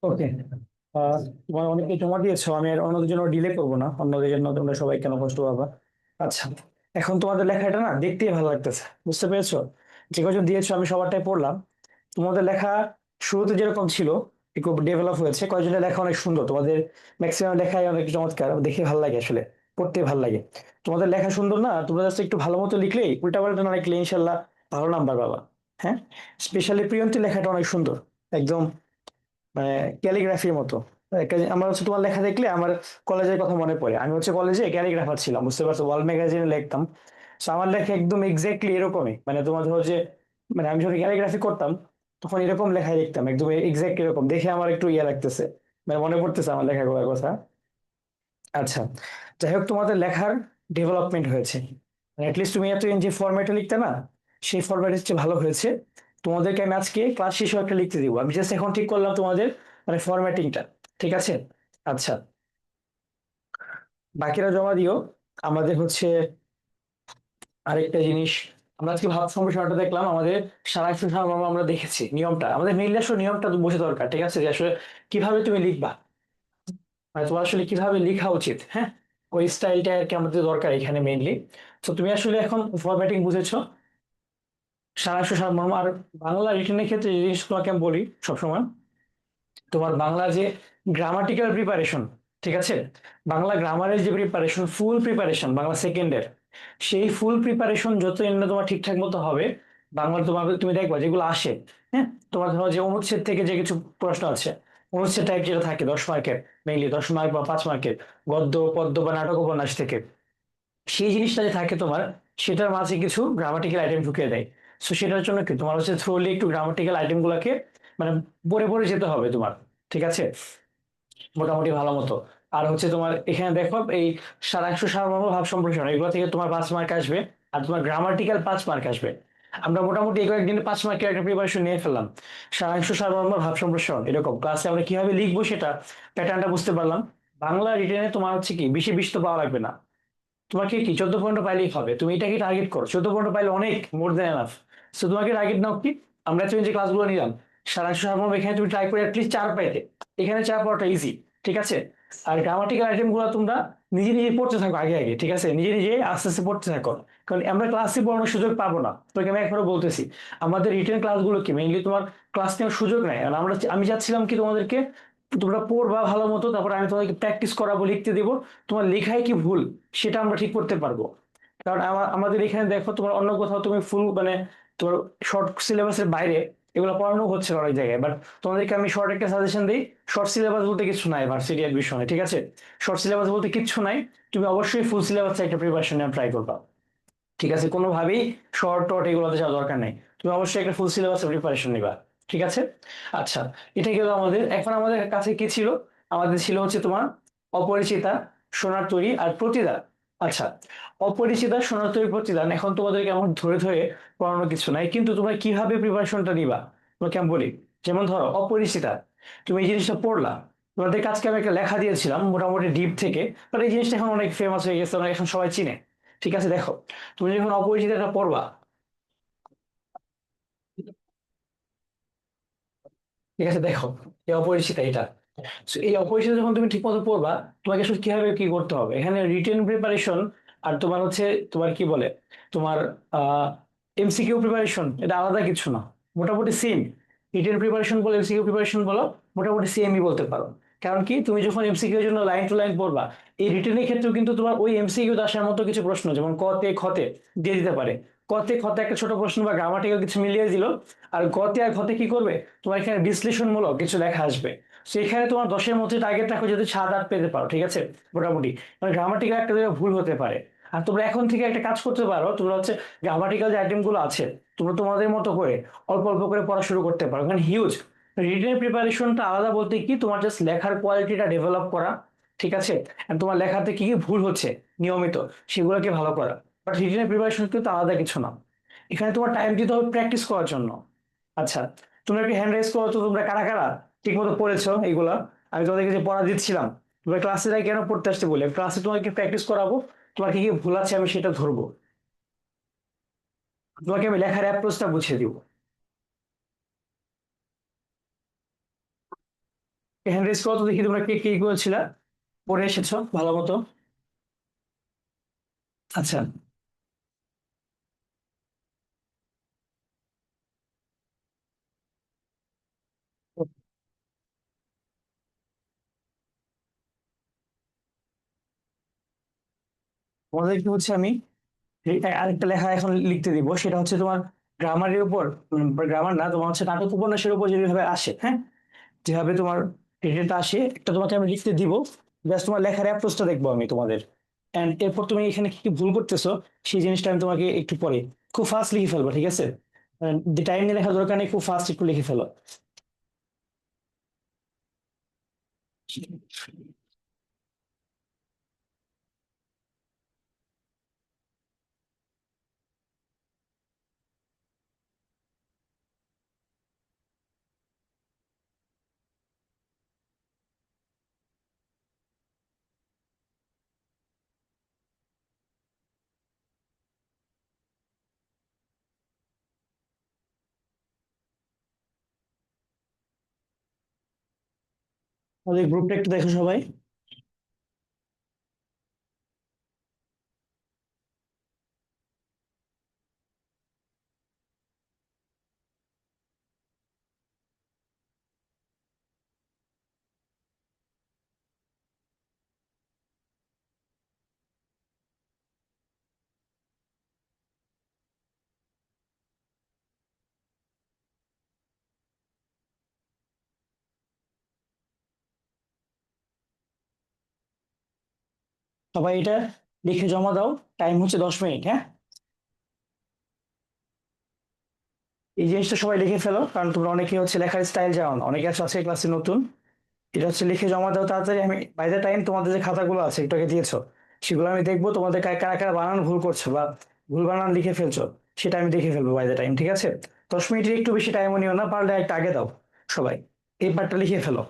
ওকে। তোমার অনেকে জমা দিয়েছো, আমি আর অন্যদের জন্য ডিলে করবো না, অন্যদের জন্য তোমরা সবাই কেন কষ্ট পাবা। আচ্ছা, এখন তোমাদের লেখাটা না দেখতেই ভালো লাগতেছে, বুঝতে পেরেছো? যে কজন দিয়েছো আমি সবারটাই পড়লাম। তোমাদের লেখা শুরুতে যেরকম ছিল একটু ডেভেলপ হয়েছে, কয়েকজনের লেখা অনেক সুন্দর, তোমাদের ম্যাক্সিমাম লেখাই অনেক চমৎকার, দেখে ভালো লাগে আসলে, পড়তে ভালো লাগে। তোমাদের লেখা সুন্দর না, তোমরা জাস্ট একটু ভালো মতো লিখলেই, উল্টাপাল্টা না লিখলে ইনশাল্লাহ ভালো নাম্বার পাবা। হ্যাঁ, স্পেশালি প্রিয়ন্তীর লেখাটা অনেক সুন্দর, একদম মানে ক্যালিগ্রাফির মতো। আমার হচ্ছে তোমার লেখা দেখলে আমার কলেজের কথা মনে পড়ে, আমি হচ্ছে কলেজে ক্যালিগ্রাফার ছিলাম, বুঝতে পারছো, ওয়াল ম্যাগাজিনে লিখতাম। তো আমার লেখা একদম এক্স্যাক্টলি এরকমই, মানে তোমার ধরো যে, মানে আমি যখন ক্যালিগ্রাফি করতাম তখন এরকম লেখাই লিখতাম, একদম এক্স্যাক্ট এরকম, দেখে আমার একটু ইয়ে লাগতেছে, মানে মনে পড়তেছে আমার লেখাগুলোর কথা। আচ্ছা, যাই হোক, তোমাদের লেখার ডেভেলপমেন্ট হয়েছে, অ্যাটলিস্ট তুমি এতদিন যে ফরম্যাটে লিখতে না, সেই ফরম্যাটের চেয়ে ভালো হয়েছে। তোমাদেরকে আমি আজকে ক্লাস শেষে একটা লিখতে দিব, আমি জাস্ট এখন ঠিক করলাম তোমাদের মানে ফরম্যাটিংটা, ঠিক আছে? আচ্ছা, বাকিরা জমা দিও। আমাদের হচ্ছে আরেকটা জিনিস, আমরা আজকে ভাব সম্প্রসারণটা দেখলাম, আমাদের সারাংশ সারমর্ম আমরা দেখেছি, নিয়মটা আমাদের মেইনলি আসলে নিয়মটা তো বোঝা দরকার, ঠিক আছে, যে আসলে কিভাবে তুমি লিখবা, মানে তোমার আসলে কিভাবে লেখা উচিত, হ্যাঁ, ওই স্টাইলটা আর কি আমাদের দরকার এখানে মেইনলি। তো তুমি আসলে এখন ফরম্যাটিং বুঝেছো, সারাংশ সারমর্ম, আর বাংলা রিটেনের ক্ষেত্রে যে জিনিস তোমাকে আমি বলি সবসময়, তোমার বাংলা যে গ্রামাটিক্যাল প্রিপারেশন, ঠিক আছে, বাংলা গ্রামারের যে প্রিপারেশন, ফুল প্রিপারেশন বাংলা সেকেন্ডের, সেই ফুল প্রিপারেশন যত এনে তোমার ঠিকঠাক মতো হবে, বাংলা তোমার তুমি দেখবা যেগুলো আসে, হ্যাঁ, তোমার ধরো যে অনুচ্ছেদ থেকে যে কিছু প্রশ্ন আছে, অনুচ্ছেদ টাইপ যেটা থাকে 10 মার্কের, মেইনলি 10 মার্ক বা 5 মার্কের, গদ্য পদ্য বা নাটক উপন্যাস থেকে, সেই জিনিসটা যে থাকে তোমার, সেটার মাঝে কিছু গ্রামাটিক্যাল আইটেম ঢুকিয়ে দেয়। সো সেটার জন্য কি তোমার হচ্ছে থ্রোলি একটু গ্রামাটিক্যাল আইটেম গুলাকে মানে পড়ে পড়ে যেতে হবে তোমার, ঠিক আছে, মোটামুটি ভালো মতো। আর হচ্ছে তোমার এখানে দেখো এই সারাংশ সারমর্ম ভাব সম্প্রসারণ, এগুলো থেকে তোমার 5 মার্ক আসবে, আর তোমার গ্রামাটিক্যাল 5 মার্ক আসবে। আমরা মোটামুটি এই কয়েকদিনে 5 মার্কের একটা প্রিপারেশন নিয়ে ফেললাম, সারাংশ সারমর্ম ভাব সম্প্রসারণ, এরকম ক্লাসে আমরা কিভাবে লিখবো সেটা প্যাটার্নটা বুঝতে পারলাম। বাংলা রিটেনে তোমার হচ্ছে কি বেশি বেশি তো পাওয়া লাগবে না, তোমাকে কি 14-15 পাইলেই হবে, তুমি এটাকে টার্গেট করো, 14-15 পাইলে অনেক, মোর দেন এনাফ। সো তোমাকে টার্গেট নাও কি, আমরা তুমি যে ক্লাসগুলো নিলাম সারাংশ সারমর্ম, এখানে তুমি ট্রাই করে অ্যাটলিস্ট 4 পাইতে, এখানে 4 পাওয়াটা ইজি, ঠিক আছে। আর গ্রামাটিক্যাল আইটেম গুলো তোমরা নিজে নিজে পড়তে থাকো আগে আগে, ঠিক আছে, নিজে নিজে আস্তে আস্তে পড়তে থাকো, কারণ আমরা ক্লাসে পড়ানোর সুযোগ পাবো না, তোকে আমি একবারও বলতেছি। আমাদের রিটেন ক্লাসগুলো কি মেইনলি তোমার ক্লাস নেওয়ার সুযোগ নেই, আর আমি চাচ্ছিলাম কি তোমাদেরকে, তোমরা পড়বা ভালো মতো, তারপর আমি তোমাদেরকে প্র্যাকটিস করাবো, লিখতে দেবো, তোমার লেখায় কি ভুল সেটা আমরা ঠিক করতে পারবো। কারণ আমাদের এখানে দেখো, তোমার অন্য কোথাও তুমি ফুল মানে তোমার শর্ট সিলেবাসের বাইরে এগুলো পড়ানো হচ্ছে না অনেক জায়গায়, বাট তোমাদেরকে আমি শর্ট একটা সাজেশন দিই, শর্ট সিলেবাস বলতে কিছু নাই ভার্সিটি অ্যাডমিশনে, ঠিক আছে, শর্ট সিলেবাস বলতে কিচ্ছু নাই, তুমি অবশ্যই ফুল সিলেবাসে একটা প্রিপারেশন নেওয়ার ট্রাই করবা, ঠিক আছে, কোনোভাবেই শর্ট টট এগুলোতে যাওয়ার দরকার নেই, তুমি অবশ্যই একটা ফুল সিলেবাসের প্রিপারেশন নিবা, ঠিক আছে। আচ্ছা, এটা গেল আমাদের, এখন আমাদের কাছে কি ছিল, আমাদের ছিল হচ্ছে তোমার অপরিচিতা, সোনার তরী আর প্রতিদান। আচ্ছা, অপরিচিতা, সোনার তরী, প্রতিদান, এখন তোমাদেরকে এমন ধরে ধরে পড়ানোর কিছু নাই, কিন্তু তোমরা কিভাবে প্রিপারেশনটা নিবা তোমাকে আমি বলি। যেমন ধরো অপরিচিতা, তুমি এই জিনিসটা পড়লা, তোমাদের আজকে আমি একটা লেখা দিয়েছিলাম মোটামুটি ডিপ থেকে, বাট এই জিনিসটা এখন অনেক ফেমাস হয়ে গেছে, অনেক এখন সবাই চিনে, ঠিক আছে। দেখো, তুমি যখন অপরিচিতাটা পড়বা, ঠিক আছে, দেখো এই অপরিচিতা এটা, So, এই অপরিচিতা যখন তুমি ঠিক মতো পড়বা, তোমাকে আসলে কিভাবে কি করতে হবে, এখানে রিটেন প্রিপারেশন আর তোমার হচ্ছে তোমার কি বলে তোমার এমসিকিউ প্রিপারেশন, এটা আলাদা কিছু না, মোটামুটি সেম। রিটেন প্রিপারেশন বলো এমসিকিউ প্রিপারেশন বলো, মোটামুটি সেমই বলতে পারো। কারণ কি, তুমি যখন এমসিকিউ এর জন্য লাইন টু লাইন পড়বা, এই রিটেনের ক্ষেত্রেও কিন্তু তোমার ওই এমসিকিউ আসার মতো কিছু প্রশ্ন, যেমন কতে খতে দিয়ে দিতে পারে, কতে খতে একটা ছোট প্রশ্ন বা গ্রামাটিক্যাল কিছু মিলিয়ে দিল, আর গতে আর খতে কি করবে, তোমার এখানে বিশ্লেষণমূলক কিছু লেখা আসবে, সেখানে তোমার 10-এর মধ্যে টার্গেট রাখো যদি 7-8 পেতে পারো, ঠিক আছে, মোটামুটি। মানে গ্রামাটিক্যাল একটা জায়গায় ভুল হতে পারে, আর তোমরা এখন থেকে একটা কাজ করতে পারো, তোমরা হচ্ছে গ্রামাটিক্যাল যে আইটেম গুলো আছে, তোমরা তোমাদের মতো করে অল্প অল্প করে পড়া শুরু করতে পারো, কারণ হিউজ রিটেন প্রিপারেশনটা আলাদা বলতে কি, তোমার জাস্ট লেখার কোয়ালিটিটা ডেভেলপ করা, ঠিক আছে, আর তোমার লেখাতে কি কি ভুল হচ্ছে নিয়মিত সেগুলোকে ভালো করা, বাট রিটেনের প্রিপারেশন কিন্তু আলাদা কিছু না, এখানে তোমার টাইম দিতে হবে প্র্যাকটিস করার জন্য। আচ্ছা, তোমরা একটু হ্যান্ড রাইজ করো তো, তোমরা কারা কারা ঠিক মতো পড়েছো এইগুলা, আমি তোমাদেরকে যে পড়া দিচ্ছিলাম, তোমরা ক্লাসে যাই কেন পড়তে আসতে বলে, ক্লাসে তোমাকে প্র্যাকটিস করাবো, তোমার কি কি ভুল আছে আমি সেটা ধরবো, তোমাকে আমি লেখার অ্যাপ্রোচটা বুঝিয়ে দিব। হ্যান্ড রেজ করো তো দেখি তোমরা কে কি করেছিল, পড়ে এসেছো ভালো মতো। আচ্ছা, তোমাদেরকে হচ্ছে আমি আরেকটা লেখা এখন লিখতে দিব, সেটা হচ্ছে তোমার গ্রামারের উপর, গ্রামার না, তোমার হচ্ছে নাটক উপন্যাসের উপর যেভাবে আসে, হ্যাঁ, যেভাবে তোমার রিটেনটা আসে, একটা তোমাকে আমি লিখতে দিব। জাস্ট তোমার লেখার অ্যাপ্রোচটা দেখবো আমি তোমাদের, এন্ড এরপর তুমি এখানে কি কি ভুল করতেছো সেই জিনিসটা আমি তোমাকে একটু পরে খুব ফাস্ট লিখে ফেলবো, ঠিক আছে? টাইম নিয়ে লেখার দরকার নেই, খুব ফাস্ট একটু লিখে ফেলো। আমাদের গ্রুপটা একটু দেখো সবাই। সবাই এটা লিখে জমা দাও, টাইম হচ্ছে 10 মিনিট, হ্যাঁ। এই জিনিসটা সবাই লিখে ফেলো, কারণ তোমরা অনেকে হচ্ছে লেখার স্টাইল জানো না, অনেকে আছে আজকে ক্লাসে নতুন। এটা হচ্ছে লিখে জমা দাও তাড়াতাড়ি, আমি বাই দ্য টাইম তোমাদের যে খাতাগুলো আছে একটু দিয়েছো, সেগুলো আমি দেখবো তোমাদের কারা কারা বানান ভুল করছো বা ভুল বানান লিখে ফেলছো, সেটা আমি দেখে ফেলবো বাই দ্য টাইম, ঠিক আছে? 10 মিনিটের একটু বেশি টাইমও নিও না, পারলে একটা আগে দাও সবাই, এই পার্টটা লিখে ফেলো।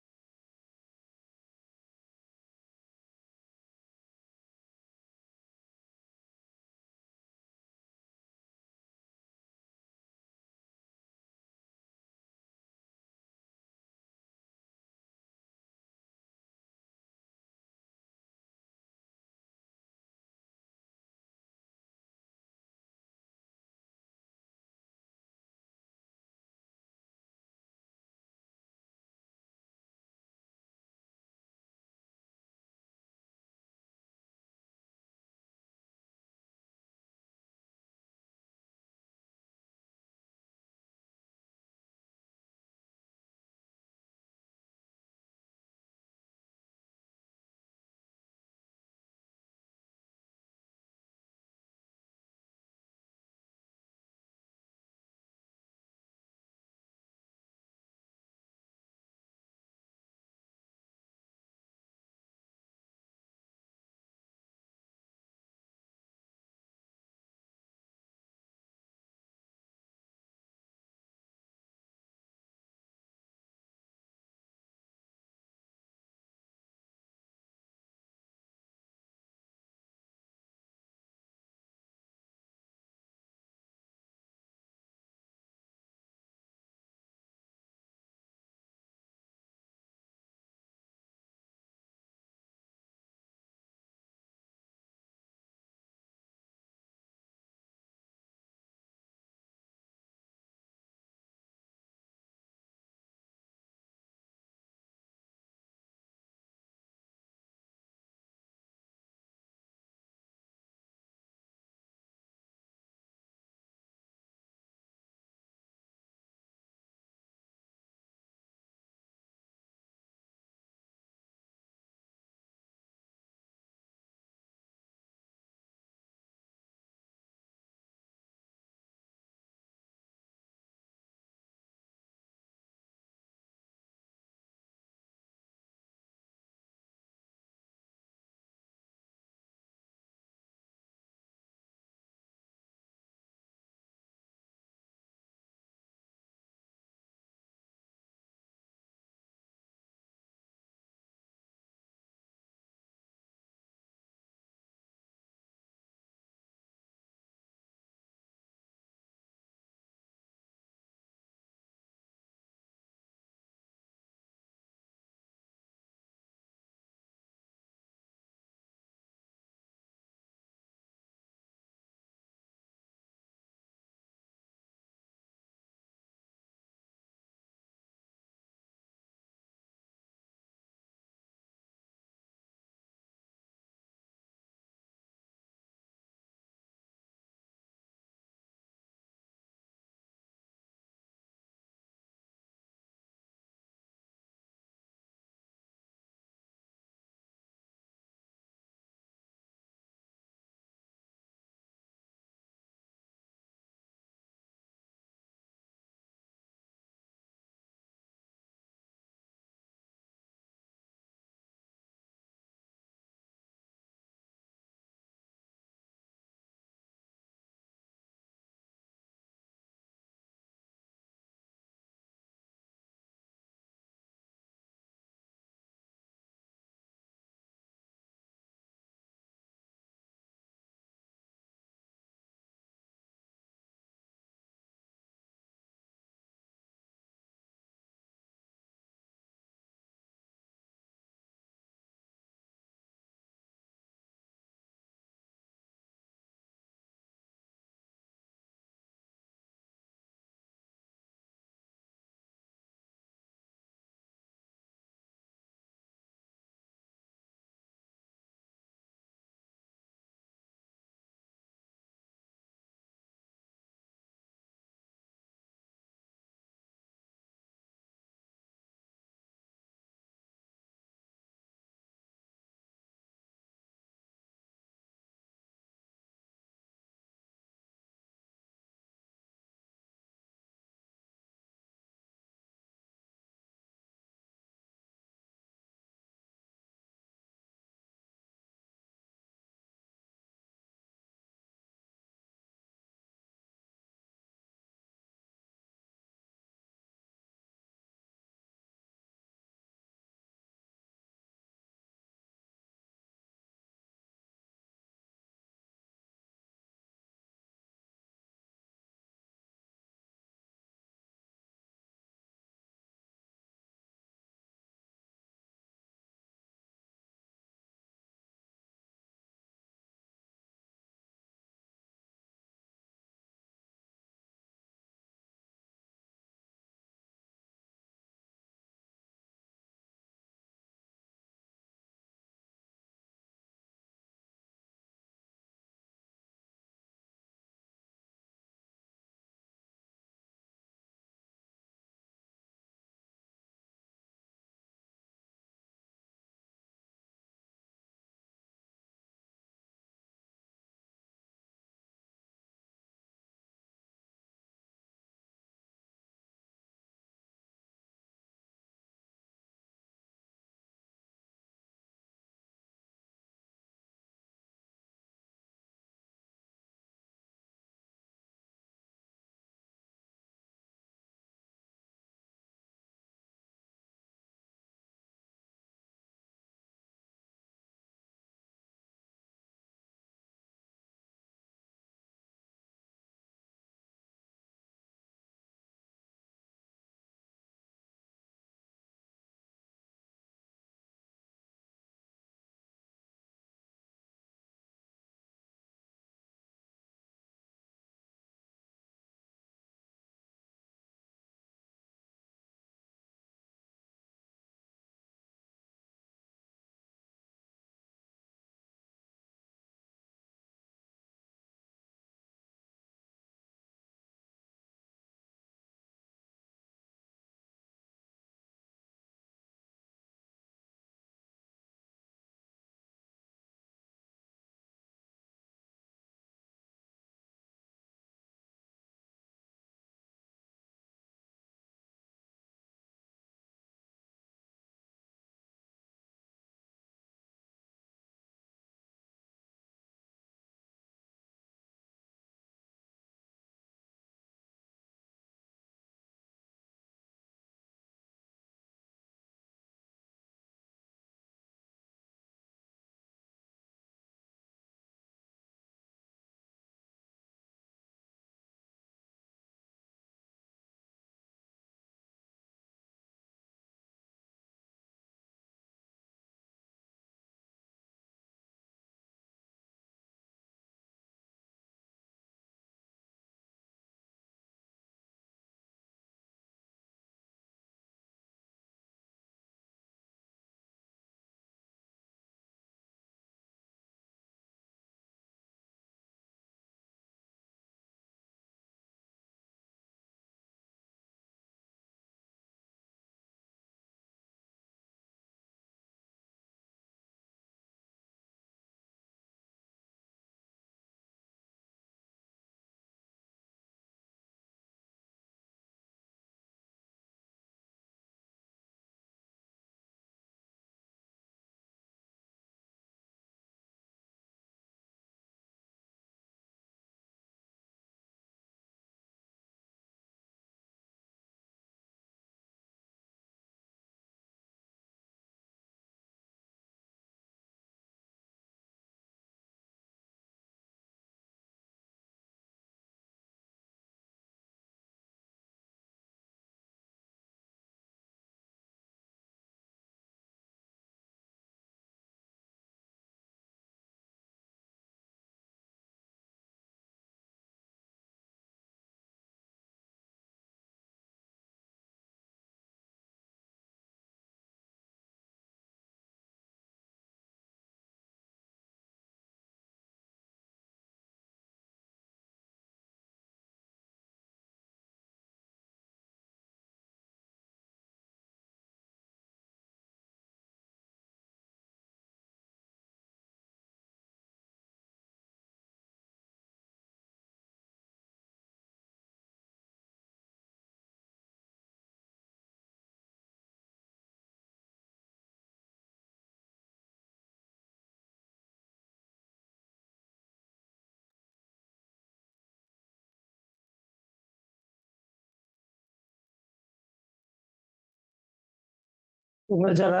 তোমরা যারা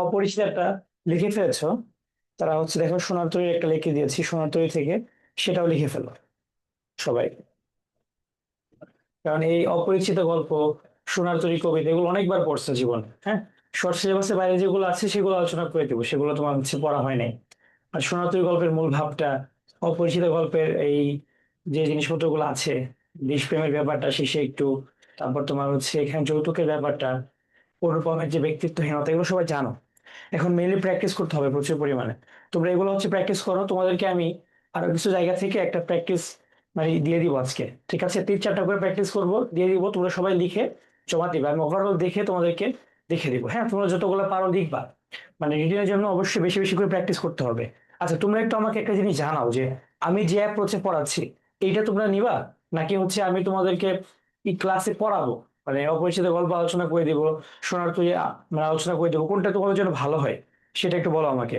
অপরিচিত একটা লিখে ফেলেছো, তারা হচ্ছে দেখো সোনার তরীর একটা লিখে দিয়েছি, সোনার তরী থেকে সেটাও লিখে ফেলো সবাই। কারণ এই অপরিচিত গল্প, সোনার তরী কবিতা এগুলো অনেকবার পড়ছো জীবন। হ্যাঁ, শর্ট সিলেবাসের বাইরে যেগুলো আছে সেগুলো আলোচনা করে দেবো, সেগুলো তোমার হচ্ছে পড়া হয় নাই। আর সোনার তরী গল্পের মূল ভাবটা, অপরিচিত গল্পের এই যে জিনিসপত্রগুলো আছে, দেশপ্রেমের ব্যাপারটা শেষে একটু, তারপর তোমার হচ্ছে এখানে যৌতুকের ব্যাপারটা, অনুপমের যে ব্যক্তিত্বহীনতা, এগুলো সবাই জানো। এখন মেইনলি প্র্যাকটিস করতে হবে প্রচুর পরিমাণে। তোমরা এগুলো হচ্ছে প্র্যাকটিস করো, তোমাদেরকে আমি আরো কিছু জায়গা থেকে একটা প্র্যাকটিস মানে দিয়ে দিব আজকে। ঠিক আছে, 3-4টা করে প্র্যাকটিস করব, দিয়ে দিব, তোমরা সবাই লিখে জমা দিবে, আমি ওভারঅল দেখে তোমাদেরকে দেখে দিব। হ্যাঁ, তোমরা যতগুলো পারো লিখবা। মানে রিটেনের জন্য অবশ্যই বেশি বেশি করে প্র্যাকটিস করতে হবে। আচ্ছা, তোমরা একটু আমাকে একটা জিনিস জানাও যে আমি যে অ্যাপ্রোচে পড়াচ্ছি এইটা তোমরা নিবা, নাকি হচ্ছে আমি তোমাদেরকে এই ক্লাসে পড়াবো, মানে অপরিচিত গল্প আলোচনা করে দিব, শোনার তুই মানে আলোচনা করে দেবো, কোনটা তোমাদের জন্য ভালো হয় সেটা একটু বলো আমাকে।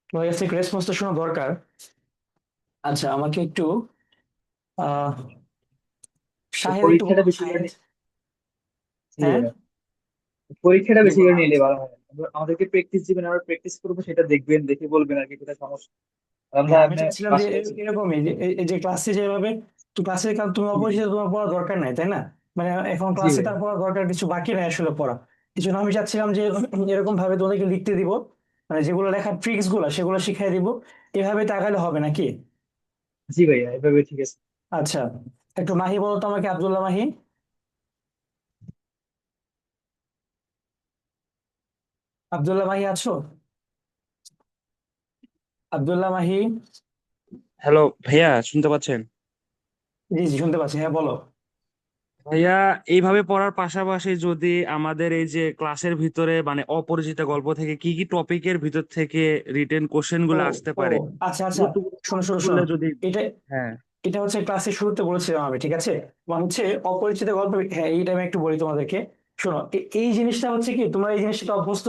তোমার কাছে রেসপন্সটা শোনা দরকার। আচ্ছা, আমাকে একটু আহ শাহেদ একটু বলো পরীক্ষাটা তো, বেশি করে শাহেদ। জি হ্যাঁ, ভাইয়া, পরীক্ষাটা জি বেশি বলো। করে নিলে ভালো হয়। আমাদেরকে প্র্যাকটিস দিবেন, আমরা প্র্যাকটিস করবো, সেটা দেখবেন, দেখে বলবেন আর কি কোথায় সমস্যা। আমরা হ্যাঁ, আমি এমনি চাচ্ছিলাম যে বাসায় আছি। এরকমই যে এই যে ক্লাসে যেভাবে, তো ক্লাসে কারণ তুমি জি অপরিচিত, তোমার পড়া দরকার নাই তাই না? মানে এখন জি ক্লাসে ভাইয়া। তার পড়া দরকার কিছু বাকি নাই আসলে পড়া। এই জন্য আমি চাচ্ছিলাম যে এরকম ভাবে তোমাদেরকে লিখতে দিব, মানে যেগুলো লেখার ট্রিক্স গুলা সেগুলো শিখিয়ে দিব। এভাবে তাকালে হবে নাকি? জি ভাইয়া, এভাবে ঠিক আছে। আচ্ছা, একটু মাহি বলো তো আমাকে, আব্দুল্লাহ মাহি। আব্দুল্লাহ মাহি আছো? আব্দুল্লাহ মাহি। হ্যালো ভাইয়া, শুনতে পাচ্ছেন? জি জি, শুনতে পাচ্ছি, হ্যাঁ বলো। ভাইয়া, এইভাবে পড়ার পাশাপাশি যদি আমাদের এই যে ক্লাসের ভিতরে মানে অপরিচিত গল্প থেকে কি কি টপিকের ভিতর থেকে রিটেন কোশ্চেন ও, গুলো আসতে ও, পারে আচ্ছা আচ্ছা, গুরুত্ব গুরুত্ব শোনো শোনো বললে শোনো, যদি। এটা হ্যাঁ। এটা হচ্ছে ক্লাসের শুরুতে বলেছিলাম আমি, ঠিক আছে? তোমার হচ্ছে অপরিচিত গল্প, হ্যাঁ এইটা আমি একটু বলি তোমাদেরকে। শোনো, এই জিনিসটা হচ্ছে কি, তোমরা এই জিনিসটা অভ্যস্ত,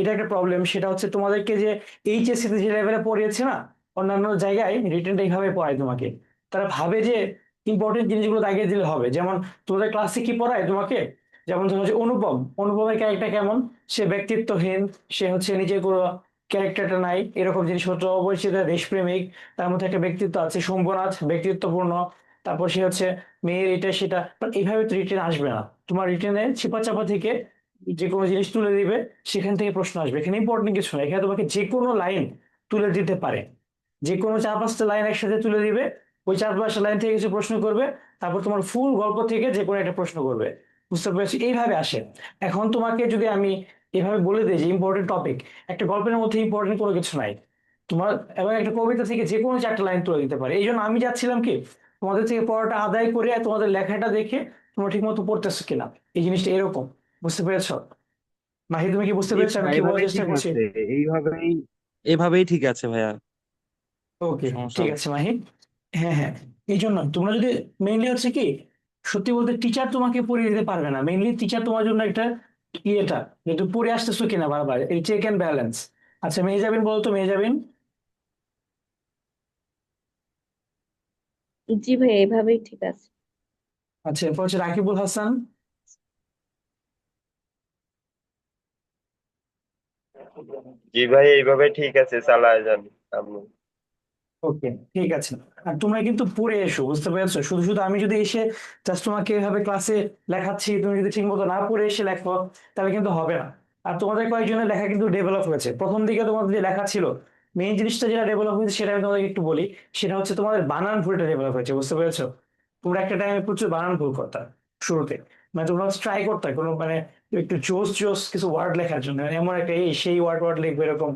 এটা একটা প্রবলেম। সেটা হচ্ছে তোমাদেরকে যে এইচএসসি তে যে লেভেলে পড়িয়েছে না, অন্যান্য জায়গায় রিটেনটা এইভাবে পড়ায় তোমাকে। তারা ভাবে যে ইম্পর্টেন্ট জিনিসগুলো দাগিয়ে দিলে হবে। যেমন তোমাদের ক্লাসে কি পড়ায় তোমাকে, যেমন ধরো হচ্ছে অনুপমের ক্যারেক্টার কেমন, সে ব্যক্তিত্বহীন, সে হচ্ছে নিজের কোনো ক্যারেক্টারটা নাই, এরকম জিনিসপত্র। অপরিচিত দেশপ্রেমিক, তার মধ্যে একটা ব্যক্তিত্ব আছে, শম্ভুনাথ ব্যক্তিত্বপূর্ণ। তারপর সে হচ্ছে মেয়ের এটা সেটা, বাট এইভাবে তো রিটেন আসবে না। তোমার রিটেনে চিপা চাপা থেকে যে কোনো জিনিস তুলে দিবে, সেখান থেকে প্রশ্ন আসবে। এখানে ইম্পর্টেন্ট কিছু না, এখানে তোমাকে যে কোনো লাইন তুলে দিতে পারে, যে কোনো 4-5টা লাইন একসাথে তুলে দিবে, ওই 4-5টা লাইন থেকে কিছু প্রশ্ন করবে, তারপর তোমার ফুল গল্প থেকে যে কোনো একটা প্রশ্ন করবে। বুঝতে পেরেছি, এইভাবে আসে। এখন তোমাকে যদি আমি এভাবে বলে দিই যে ইম্পর্টেন্ট টপিক, একটা গল্পের মধ্যে ইম্পর্টেন্ট কোনো কিছু নাই তোমার, এবং একটা কবিতা থেকে যে কোনো 4টা লাইন তুলে দিতে পারে। এই জন্য আমি যাচ্ছিলাম কি, তোমাদের থেকে পড়াটা আদায় করে তোমাদের লেখাটা দেখে তোমরা ঠিক মতো পড়তেছো কিনা, এই জিনিসটা এরকম। বুঝতে পেরেছো মাহি? তুমি কি বুঝতে জি পেরেছো আমি ভাইয়া, কি বলার এভাবেই চেষ্টা ঠিক করছি? আছে। এইভাবেই এভাবেই ঠিক আছে ভাইয়া। ওকে, সমস্যা ঠিক হবে আছে মাহি। হ্যাঁ হ্যাঁ, এই জন্য তোমরা যদি মেইনলি হচ্ছে কি, সত্যি বলতে টিচার তোমাকে পড়িয়ে দিতে পারবে না, মেইনলি টিচার তোমার জন্য একটা ইয়েটা, যে তুমি পড়ে আসতেছো কিনা বারবার, এই চেক এন্ড ব্যালেন্স। আচ্ছা, মেহজাবিন বলো তো, মেহজাবিন। জি ভাইয়া, এভাবেই ঠিক আছে। আচ্ছা, এরপর হচ্ছে রাকিবুল হাসান। জি ভাই, এইভাবে ঠিক আছে, চালায় যান আপনি। ওকে, ঠিক আছে। আর তোমরা কিন্তু পড়ে এসো, বুঝতে পেরেছো? শুধু শুধু আমি যদি এসে জাস্ট তোমাকে এভাবে ক্লাসে লেখাচ্ছি, তুমি যদি ঠিক মতো না পড়ে এসে লেখো, তাহলে কিন্তু হবে না। আর তোমাদের কয়েকজনের লেখা কিন্তু ডেভেলপ হয়েছে, প্রথম দিকে তোমাদের যে লেখা ছিল, মেইন জিনিসটা যেটা ডেভেলপ হয়েছে সেটা আমি তোমাদেরকে একটু বলি। সেটা হচ্ছে তোমাদের বানান ভুলটা ডেভেলপ হয়েছে, বুঝতে পেরেছো? তোমরা একটা টাইমে প্রচুর বানান ভুল করতা শুরুতে। মানে তোমরা ট্রাই করতে কোনো মানে একটু জোস জোস কিছু ওয়ার্ড লেখার জন্য, মানে এমন একটা এই সেই ওয়ার্ড ওয়ার্ড লিখবে, এরকম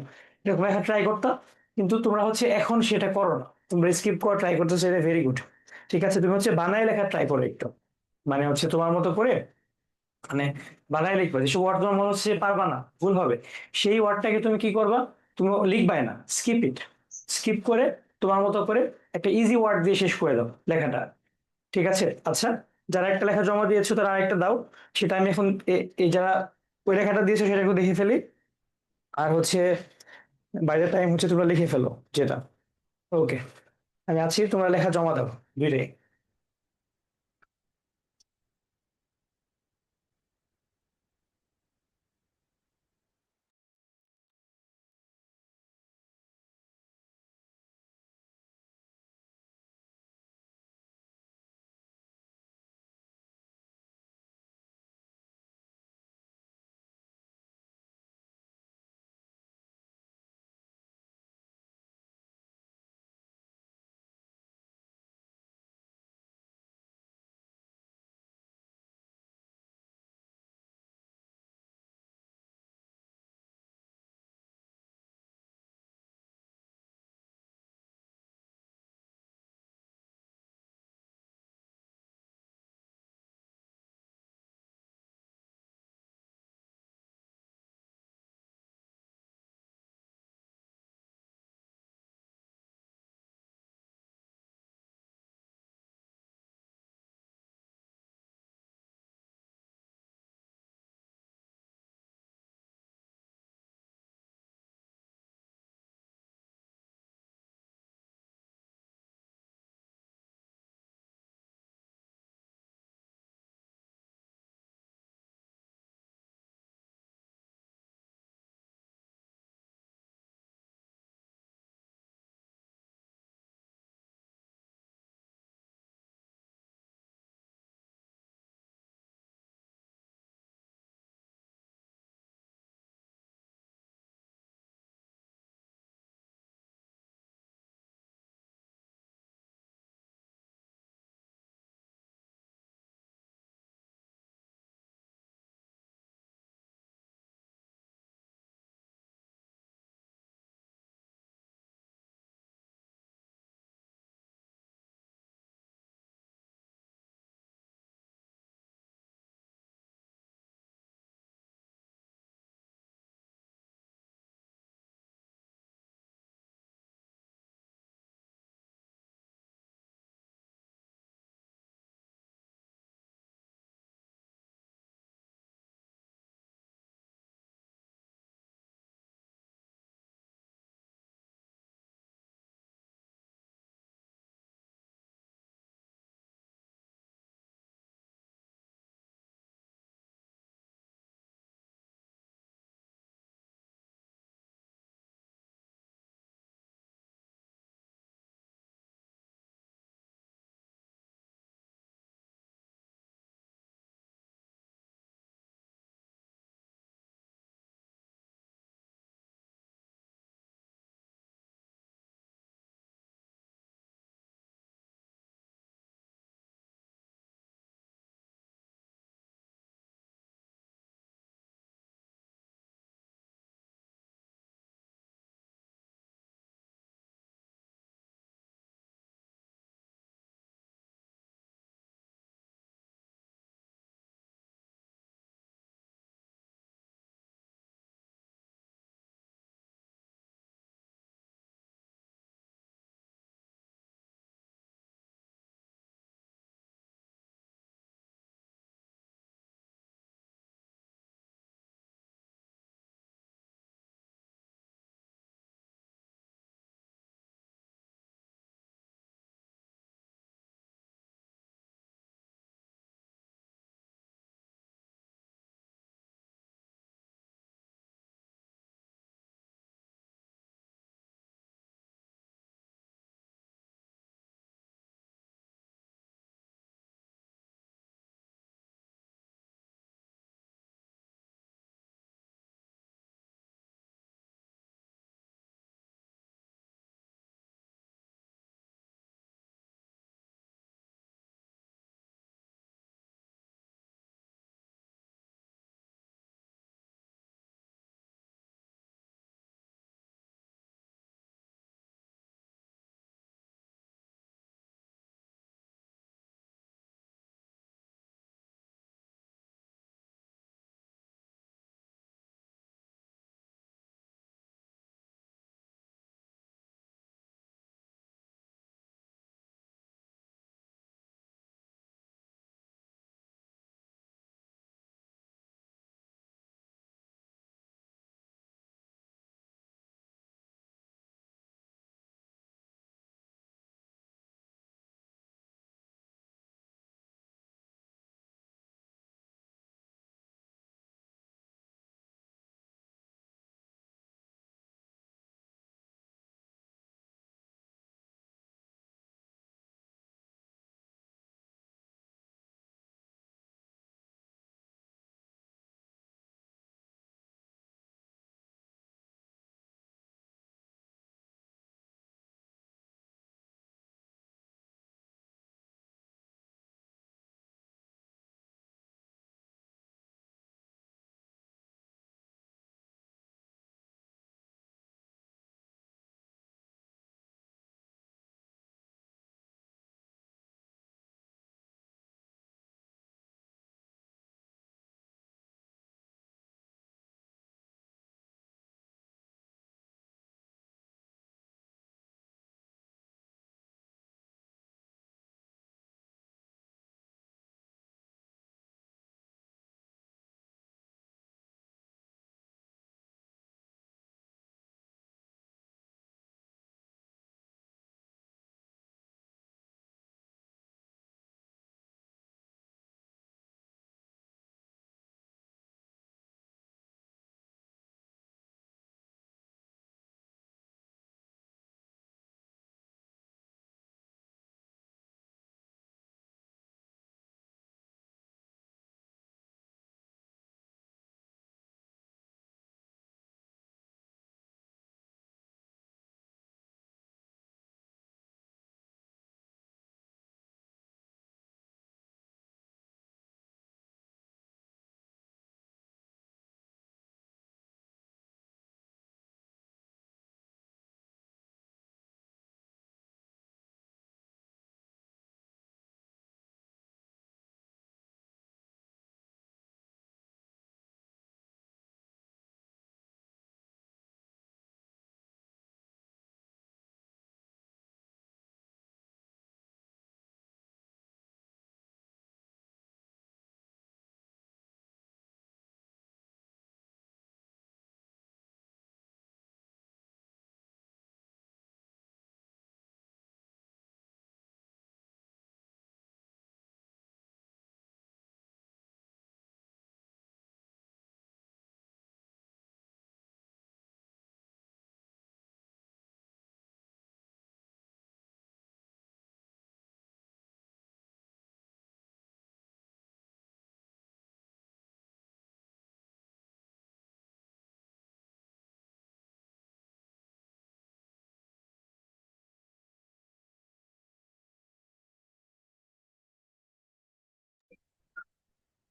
এরকম লেখা ট্রাই করতা। কিন্তু তোমরা হচ্ছে এখন সেটা করো না, তোমরা স্কিপ করা ট্রাই করতেছো, এটা ভেরি গুড। ঠিক আছে, তুমি হচ্ছে বানায় লেখা ট্রাই করো একটু, মানে হচ্ছে তোমার মতো করে, মানে বানায় লিখবে। যেসব ওয়ার্ড তোমার মনে হচ্ছে পারবা না, ভুল হবে, সেই ওয়ার্ডটাকে তুমি কি করবা, তুমি লিখবাই না, স্কিপ ইট, স্কিপ করে তোমার মতো করে একটা ইজি ওয়ার্ড দিয়ে শেষ করে দাও লেখাটা। ঠিক আছে? আচ্ছা, যারা একটা লেখা জমা দিয়েছো তারা আরেকটা দাও। সেটা আমি এখন এই যারা ওই লেখাটা দিয়েছো সেটা একটু দেখে ফেলি। আর হচ্ছে বাইরের টাইম হচ্ছে তোমরা লিখে ফেলো যেটা। ওকে, আমি আছি, তোমরা লেখা জমা দাও দুইটাই।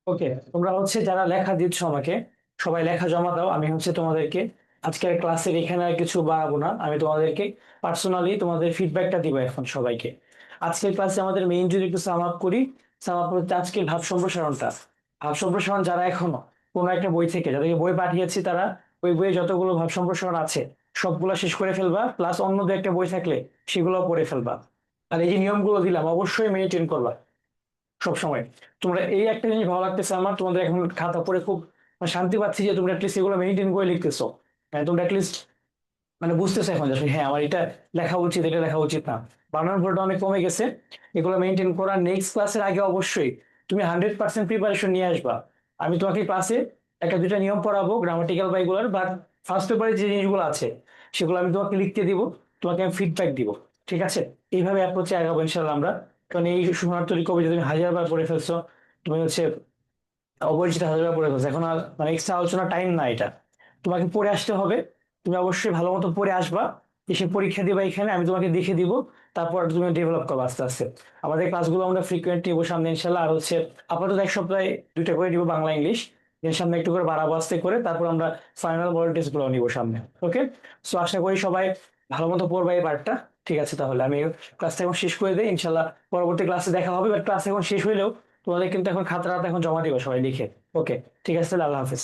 ওকে, তোমরা হচ্ছে যারা লেখা দিচ্ছ আমাকে, সবাই লেখা জমা দাও। আমি হচ্ছে তোমাদেরকে আজকের ক্লাসের এখানে আর কিছু বাড়াবো না, আমি তোমাদেরকে পার্সোনালি তোমাদের ফিডব্যাকটা দিব এখন সবাইকে। আজকের ক্লাসে আমাদের মেইন যদি একটু সাম আপ করি, সাম আপ করতে আজকের ভাব সম্প্রসারণটা। ভাব সম্প্রসারণ যারা এখনো কোনো একটা বই থেকে, যাদেরকে বই পাঠিয়েছি, তারা ওই বইয়ে যতগুলো ভাব সম্প্রসারণ আছে সবগুলো শেষ করে ফেলবা, প্লাস অন্য দু একটা বই থাকলে সেগুলো পড়ে ফেলবা। আর এই যে নিয়মগুলো দিলাম অবশ্যই মেনটেন করবা সবসময়। তোমরা এই একটা জিনিস ভালো লাগতেছে আমার, তোমাদের এখন খাতা পড়ে খুব মানে শান্তি পাচ্ছি যে তোমরা অ্যাটলিস্ট এগুলো মেনটেন করে লিখতেছো। মানে তোমরা অ্যাটলিস্ট মানে বুঝতেছো এখন যে আসলে হ্যাঁ আমার এটা লেখা উচিত, এটা লেখা উচিত না। বানান ভুলটা অনেক কমে গেছে। এগুলো মেনটেন করা, নেক্সট ক্লাসের আগে অবশ্যই তুমি 100% প্রিপারেশন নিয়ে আসবা। আমি তোমাকে ক্লাসে একটা দুইটা নিয়ম পড়াবো গ্রামাটিক্যাল বা এগুলোর, বাট ফার্স্ট পেপারে যে জিনিসগুলো আছে সেগুলো আমি তোমাকে লিখতে দিব, তোমাকে আমি ফিডব্যাক দিব। ঠিক আছে? এইভাবে অ্যাপ্রোচে আগাবো ইনশাল্লাহ আমরা। কারণ এই শরণার্থী কবিতা তুমি 1000 বার পড়ে ফেলছো, তুমি হচ্ছে অপরিচিত 1000 বার পড়ে ফেলছো, এখন আর মানে এক্সট্রা আলোচনা টাইম না এটা। তোমাকে পড়ে আসতে হবে, তুমি অবশ্যই ভালো মতো পড়ে আসবা, এসে পরীক্ষা দিবা এখানে, আমি তোমাকে দেখে দিব, তারপর তুমি ডেভেলপ করবে আস্তে আস্তে। আমাদের ক্লাসগুলো আমরা ফ্রিকোয়েন্ট নিবো সামনে ইনশাল্লাহ। আর হচ্ছে আপাতত এক সপ্তাহে 2টা করে নিবো বাংলা ইংলিশ, এর সামনে একটু করে বাড়াবো আস্তে করে, তারপর আমরা ফাইনাল মডেল টেস্ট গুলো নিবো সামনে। ওকে, সো আশা করি সবাই ভালো মতো পড়বা এই পার্টটা। ঠিক আছে, তাহলে আমি ক্লাসটা এখন শেষ করে দিই ইনশাল্লাহ। পরবর্তী ক্লাসে দেখা হবে, বাট ক্লাস এখন শেষ হইলেও তোমাদের কিন্তু এখন খাতাটা এখন জমা দিবে সবাই লিখে। ওকে, ঠিক আছে, তাহলে আল্লাহ হাফেজ।